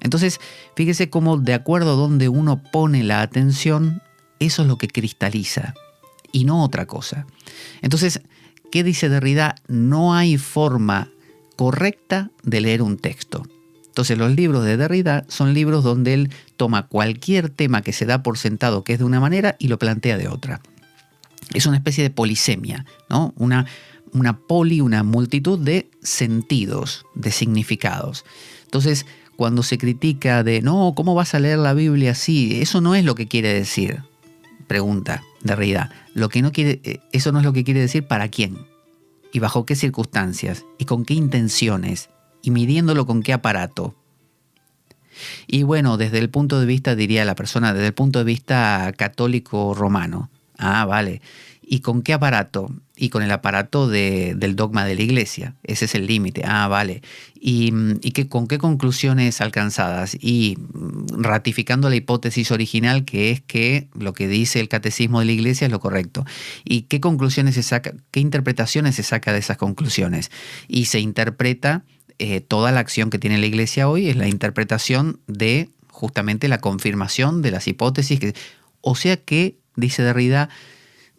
Entonces, fíjese cómo de acuerdo a donde uno pone la atención, eso es lo que cristaliza, y no otra cosa. Entonces, ¿qué dice Derrida? No hay forma correcta de leer un texto. Entonces los libros de Derrida son libros donde él toma cualquier tema que se da por sentado que es de una manera y lo plantea de otra. Es una especie de polisemia, ¿no? Una multitud de sentidos, de significados. Entonces, cuando se critica de, no, ¿cómo vas a leer la Biblia así? Eso no es lo que quiere decir, pregunta Derrida. Eso no es lo que quiere decir para quién, y bajo qué circunstancias, y con qué intenciones, y midiéndolo con qué aparato. Y bueno, desde el punto de vista, diría la persona, desde el punto de vista católico romano. Ah, vale. ¿Y con qué aparato? Y con el aparato del dogma de la Iglesia. Ese es el límite. Ah, vale. ¿Y con qué conclusiones alcanzadas? Y ratificando la hipótesis original, que es que lo que dice el catecismo de la Iglesia es lo correcto. ¿Y qué conclusiones se saca? ¿Qué interpretaciones se saca de esas conclusiones? Y se interpreta toda la acción que tiene la Iglesia hoy es la interpretación de justamente la confirmación de las hipótesis. O sea que, dice Derrida,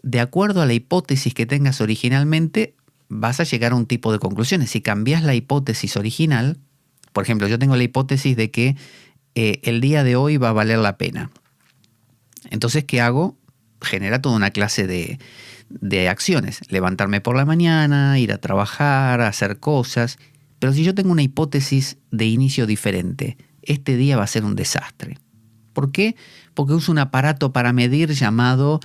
de acuerdo a la hipótesis que tengas originalmente, vas a llegar a un tipo de conclusiones. Si cambias la hipótesis original, por ejemplo, yo tengo la hipótesis de que el día de hoy va a valer la pena. Entonces, ¿qué hago? Genera toda una clase de acciones. Levantarme por la mañana, ir a trabajar, hacer cosas. Pero si yo tengo una hipótesis de inicio diferente, este día va a ser un desastre. ¿Por qué? Porque uso un aparato para medir llamado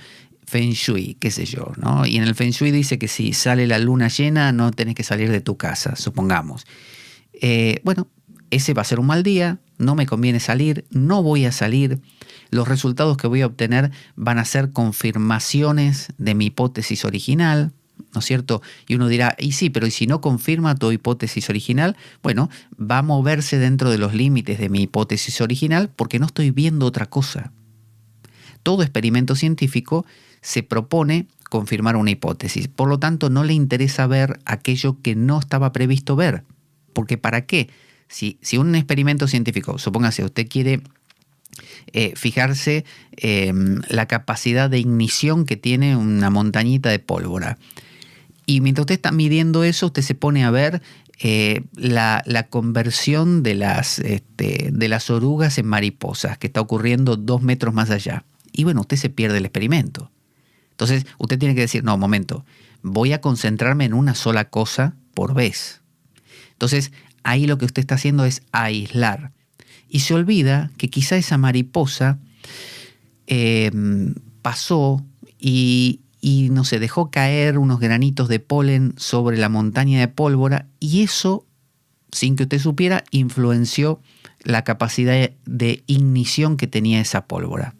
Feng Shui, qué sé yo, ¿no? Y en el Feng Shui dice que si sale la luna llena no tenés que salir de tu casa, supongamos. Bueno, ese va a ser un mal día, no me conviene salir, no voy a salir. Los resultados que voy a obtener van a ser confirmaciones de mi hipótesis original, ¿no es cierto? Y uno dirá, y sí, pero ¿y si no confirma tu hipótesis original? Bueno, va a moverse dentro de los límites de mi hipótesis original porque no estoy viendo otra cosa. Todo experimento científico se propone confirmar una hipótesis. Por lo tanto, no le interesa ver aquello que no estaba previsto ver. Porque ¿para qué? Si un experimento científico, supóngase, usted quiere fijarse la capacidad de ignición que tiene una montañita de pólvora. Y mientras usted está midiendo eso, usted se pone a ver la conversión de las orugas en mariposas que está ocurriendo 2 metros más allá. Y bueno, usted se pierde el experimento. Entonces, usted tiene que decir, no, momento, voy a concentrarme en una sola cosa por vez. Entonces, ahí lo que usted está haciendo es aislar. Y se olvida que quizá esa mariposa pasó y no sé, dejó caer unos granitos de polen sobre la montaña de pólvora y eso, sin que usted supiera, influenció la capacidad de ignición que tenía esa pólvora.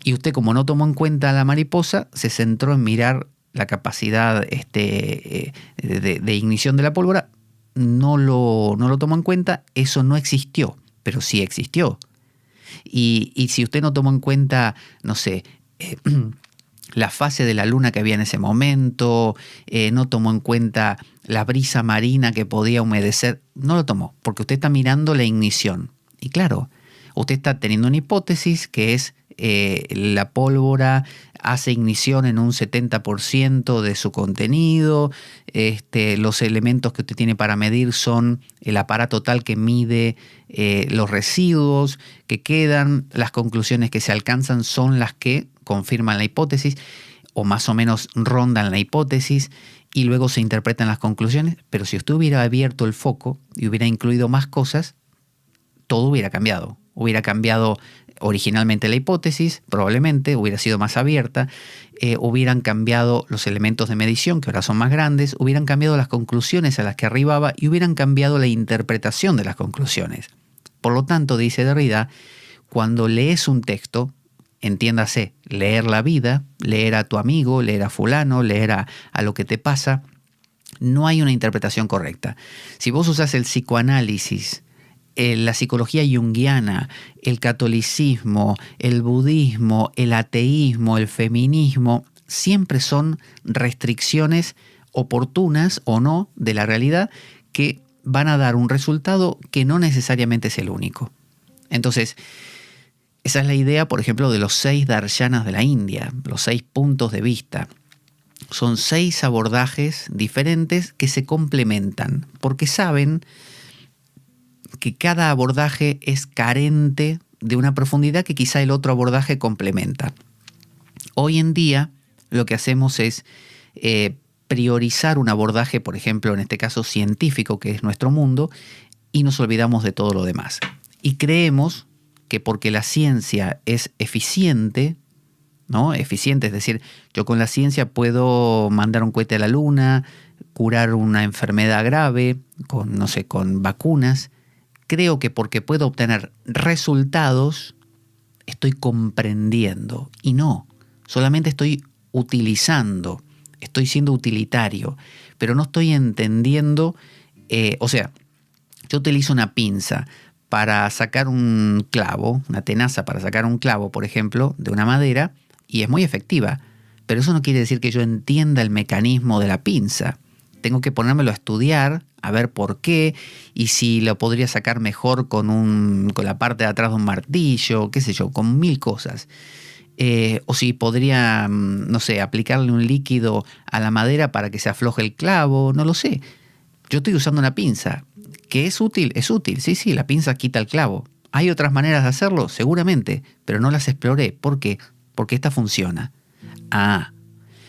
Y usted, como no tomó en cuenta a la mariposa, se centró en mirar la capacidad de ignición de la pólvora, no lo tomó en cuenta, eso no existió, pero sí existió. Y si usted no tomó en cuenta, no sé, la fase de la luna que había en ese momento, no tomó en cuenta la brisa marina que podía humedecer, no lo tomó, porque usted está mirando la ignición. Y claro, usted está teniendo una hipótesis que es la pólvora hace ignición en un 70% de su contenido, los elementos que usted tiene para medir son el aparato tal que mide los residuos que quedan, las conclusiones que se alcanzan son las que confirman la hipótesis o más o menos rondan la hipótesis y luego se interpretan las conclusiones, pero si usted hubiera abierto el foco y hubiera incluido más cosas, todo hubiera cambiado originalmente la hipótesis, probablemente hubiera sido más abierta, hubieran cambiado los elementos de medición, que ahora son más grandes, hubieran cambiado las conclusiones a las que arribaba y hubieran cambiado la interpretación de las conclusiones. Por lo tanto, dice Derrida, cuando lees un texto, entiéndase, leer la vida, leer a tu amigo, leer a fulano, leer a lo que te pasa, no hay una interpretación correcta. Si vos usás el psicoanálisis la psicología junguiana, el catolicismo, el budismo, el ateísmo, el feminismo, siempre son restricciones oportunas o no de la realidad que van a dar un resultado que no necesariamente es el único. Entonces, esa es la idea, por ejemplo, de los 6 darshanas de la India, los 6 puntos de vista. Son 6 abordajes diferentes que se complementan, porque saben que cada abordaje es carente de una profundidad que quizá el otro abordaje complementa. Hoy en día lo que hacemos es priorizar un abordaje, por ejemplo, en este caso científico, que es nuestro mundo, y nos olvidamos de todo lo demás. Y creemos que porque la ciencia es eficiente, ¿no? Eficiente, es decir, yo con la ciencia puedo mandar un cohete a la luna, curar una enfermedad grave, con vacunas. Creo que porque puedo obtener resultados, estoy comprendiendo. Y no, solamente estoy utilizando, estoy siendo utilitario, pero no estoy entendiendo. Yo utilizo una pinza para sacar un clavo, una tenaza para sacar un clavo, por ejemplo, de una madera, y es muy efectiva, pero eso no quiere decir que yo entienda el mecanismo de la pinza. Tengo que ponérmelo a estudiar, a ver por qué, y si lo podría sacar mejor con la parte de atrás de un martillo, qué sé yo, con 1000 cosas. O si podría, no sé, aplicarle un líquido a la madera para que se afloje el clavo, no lo sé. Yo estoy usando una pinza. ¿Que es útil? Es útil, sí, la pinza quita el clavo. ¿Hay otras maneras de hacerlo? Seguramente, pero no las exploré. ¿Por qué? Porque esta funciona.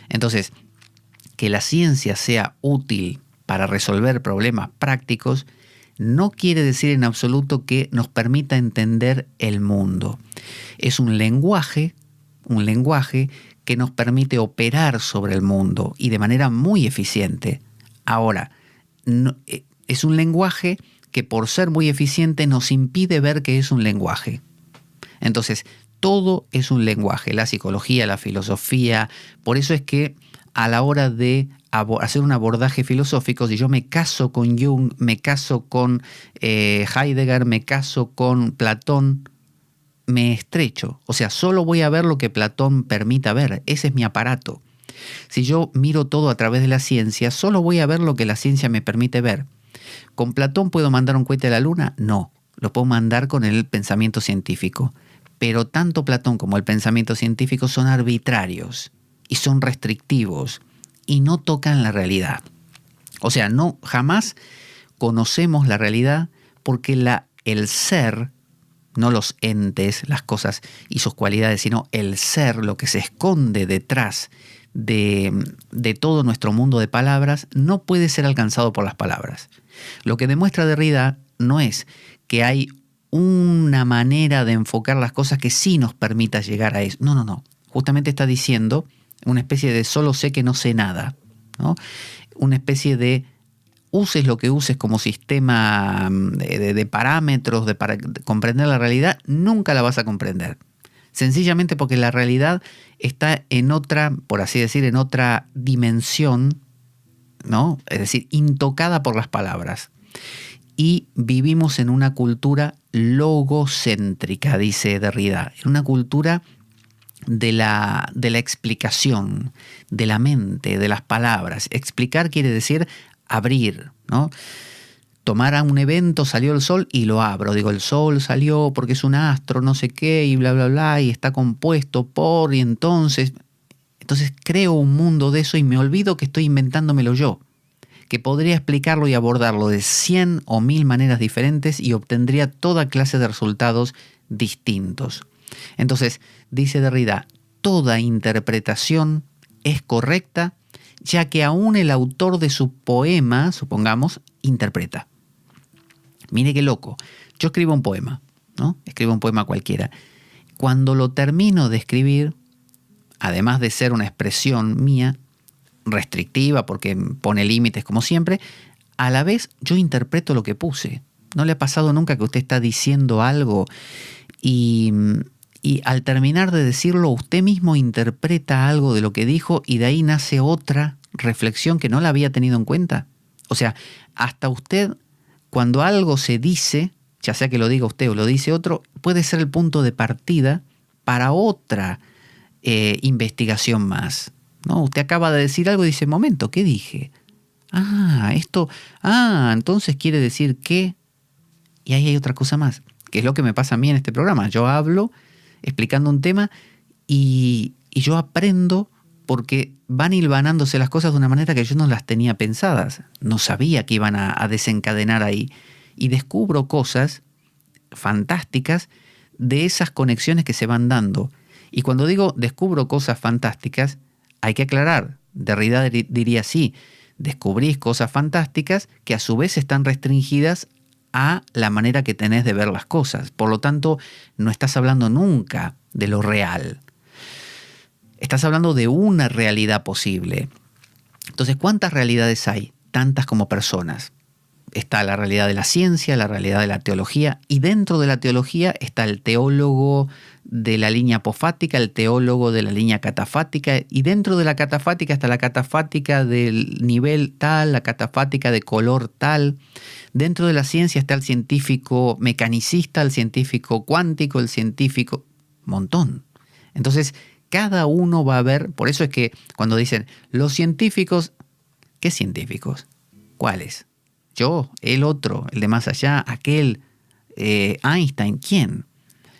Entonces, que la ciencia sea útil para resolver problemas prácticos no quiere decir en absoluto que nos permita entender el mundo. Es un lenguaje que nos permite operar sobre el mundo y de manera muy eficiente. Ahora, es un lenguaje que por ser muy eficiente nos impide ver que es un lenguaje. Entonces, todo es un lenguaje, la psicología, la filosofía. Por eso es que a la hora de hacer un abordaje filosófico, si yo me caso con Jung, me caso con Heidegger, me caso con Platón, me estrecho. O sea, solo voy a ver lo que Platón permita ver. Ese es mi aparato. Si yo miro todo a través de la ciencia, solo voy a ver lo que la ciencia me permite ver. ¿Con Platón puedo mandar un cohete a la luna? No, lo puedo mandar con el pensamiento científico. Pero tanto Platón como el pensamiento científico son arbitrarios y son restrictivos y no tocan la realidad. O sea, jamás conocemos la realidad porque el ser, no los entes, las cosas y sus cualidades, sino el ser, lo que se esconde detrás de todo nuestro mundo de palabras, no puede ser alcanzado por las palabras. Lo que demuestra Derrida no es que hay una manera de enfocar las cosas que sí nos permita llegar a eso. No. Justamente está diciendo una especie de solo sé que no sé nada, ¿no? Una especie de uses lo que uses como sistema de parámetros para comprender la realidad, nunca la vas a comprender. Sencillamente porque la realidad está en otra, por así decir, en otra dimensión, ¿no? Es decir, intocada por las palabras. Y vivimos en una cultura logocéntrica, dice Derrida, en una cultura de la explicación, de la mente, de las palabras. Explicar quiere decir abrir, ¿no? Tomar a un evento, salió el sol y lo abro. Digo, el sol salió porque es un astro, no sé qué, y bla, bla, bla, y está compuesto por, y entonces creo un mundo de eso y me olvido que estoy inventándomelo yo, que podría explicarlo y abordarlo de 100 o 1000 maneras diferentes y obtendría toda clase de resultados distintos. Entonces, dice Derrida, toda interpretación es correcta, ya que aún el autor de su poema, supongamos, interpreta. Mire qué loco. Yo escribo un poema, ¿no? Escribo un poema cualquiera. Cuando lo termino de escribir, además de ser una expresión mía, restrictiva porque pone límites como siempre, a la vez yo interpreto lo que puse. ¿No le ha pasado nunca que usted está diciendo algo y al terminar de decirlo usted mismo interpreta algo de lo que dijo y de ahí nace otra reflexión que no la había tenido en cuenta? O sea, hasta usted cuando algo se dice ya sea que lo diga usted o lo dice otro, puede ser el punto de partida para otra investigación más, ¿no? Usted acaba de decir algo y dice, momento, ¿qué dije? Entonces quiere decir que... Y ahí hay otra cosa más, que es lo que me pasa a mí en este programa. Yo hablo explicando un tema y yo aprendo porque van hilvanándose las cosas de una manera que yo no las tenía pensadas. No sabía que iban a desencadenar ahí. Y descubro cosas fantásticas de esas conexiones que se van dando. Y cuando digo descubro cosas fantásticas, hay que aclarar. Derrida diría así, descubrís cosas fantásticas que a su vez están restringidas a la manera que tenés de ver las cosas. Por lo tanto, no estás hablando nunca de lo real. Estás hablando de una realidad posible. Entonces, ¿cuántas realidades hay? Tantas como personas. Está la realidad de la ciencia, la realidad de la teología, y dentro de la teología está el teólogo de la línea apofática, el teólogo de la línea catafática, y dentro de la catafática está la catafática del nivel tal, la catafática de color tal. Dentro de la ciencia está el científico mecanicista, el científico cuántico, el científico... montón. Entonces, cada uno va a ver... Por eso es que cuando dicen los científicos... ¿Qué científicos? ¿Cuáles? Yo, el otro, el de más allá, aquel, Einstein, ¿quién?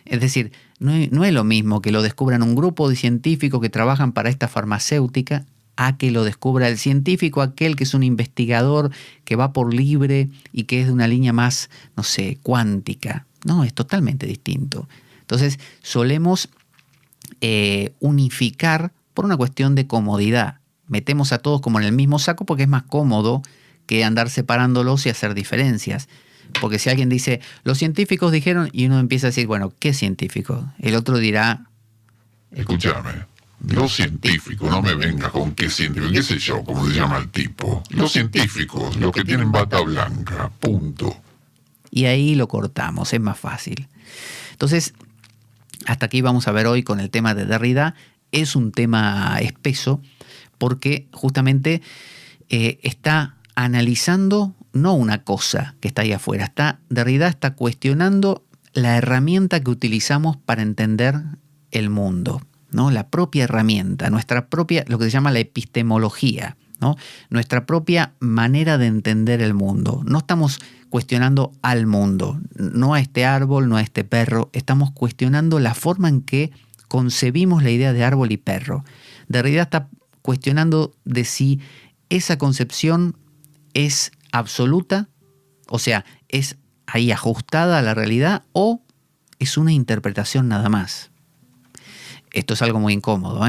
Es decir, no es lo mismo que lo descubran un grupo de científicos que trabajan para esta farmacéutica a que lo descubra el científico, aquel que es un investigador que va por libre y que es de una línea más, no sé, cuántica. No, es totalmente distinto. Entonces, solemos unificar por una cuestión de comodidad. Metemos a todos como en el mismo saco porque es más cómodo que andar separándolos y hacer diferencias. Porque si alguien dice, los científicos dijeron, y uno empieza a decir, bueno, ¿qué científicos? El otro dirá... Escúchame, los científicos, no me vengas con qué científico, qué sé yo, cómo se llama el tipo. Los científicos, los que tienen bata blanca, punto. Y ahí lo cortamos, es más fácil. Entonces, hasta aquí vamos a ver hoy con el tema de Derrida. Es un tema espeso porque justamente está analizando no una cosa que está ahí afuera. Derrida está cuestionando la herramienta que utilizamos para entender el mundo, ¿no? La propia herramienta, nuestra propia, lo que se llama la epistemología, ¿no? Nuestra propia manera de entender el mundo. No estamos cuestionando al mundo, no a este árbol, no a este perro. Estamos cuestionando la forma en que concebimos la idea de árbol y perro. Derrida está cuestionando de si esa concepción es absoluta, o sea, es ahí ajustada a la realidad o es una interpretación nada más. Esto es algo muy incómodo,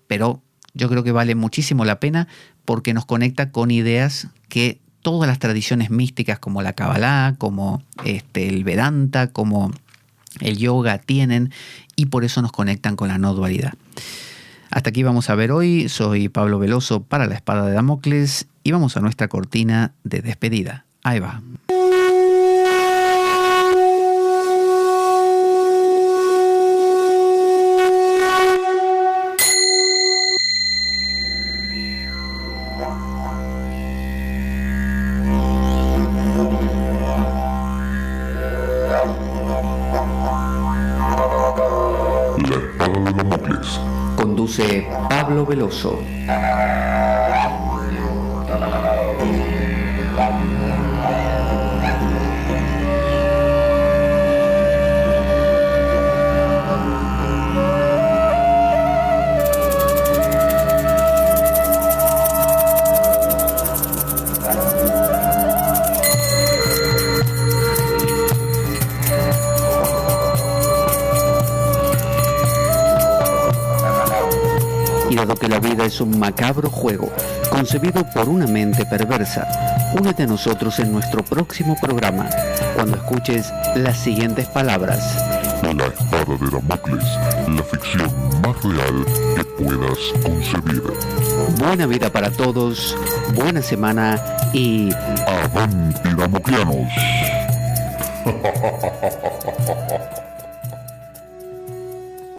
pero yo creo que vale muchísimo la pena porque nos conecta con ideas que todas las tradiciones místicas como la Kabbalah, como el Vedanta, como el yoga tienen y por eso nos conectan con la no dualidad. Hasta aquí vamos a ver hoy. Soy Pablo Veloso para La Espada de Damocles y vamos a nuestra cortina de despedida. Ahí va. La Espada de Damocles. Conduce Pablo Veloso. Dado que la vida es un macabro juego concebido por una mente perversa, únete a nosotros en nuestro próximo programa cuando escuches las siguientes palabras. La Espada de Damocles, la ficción más real que puedas concebir. Buena vida para todos, buena semana y... ¡Avanti, damocleanos!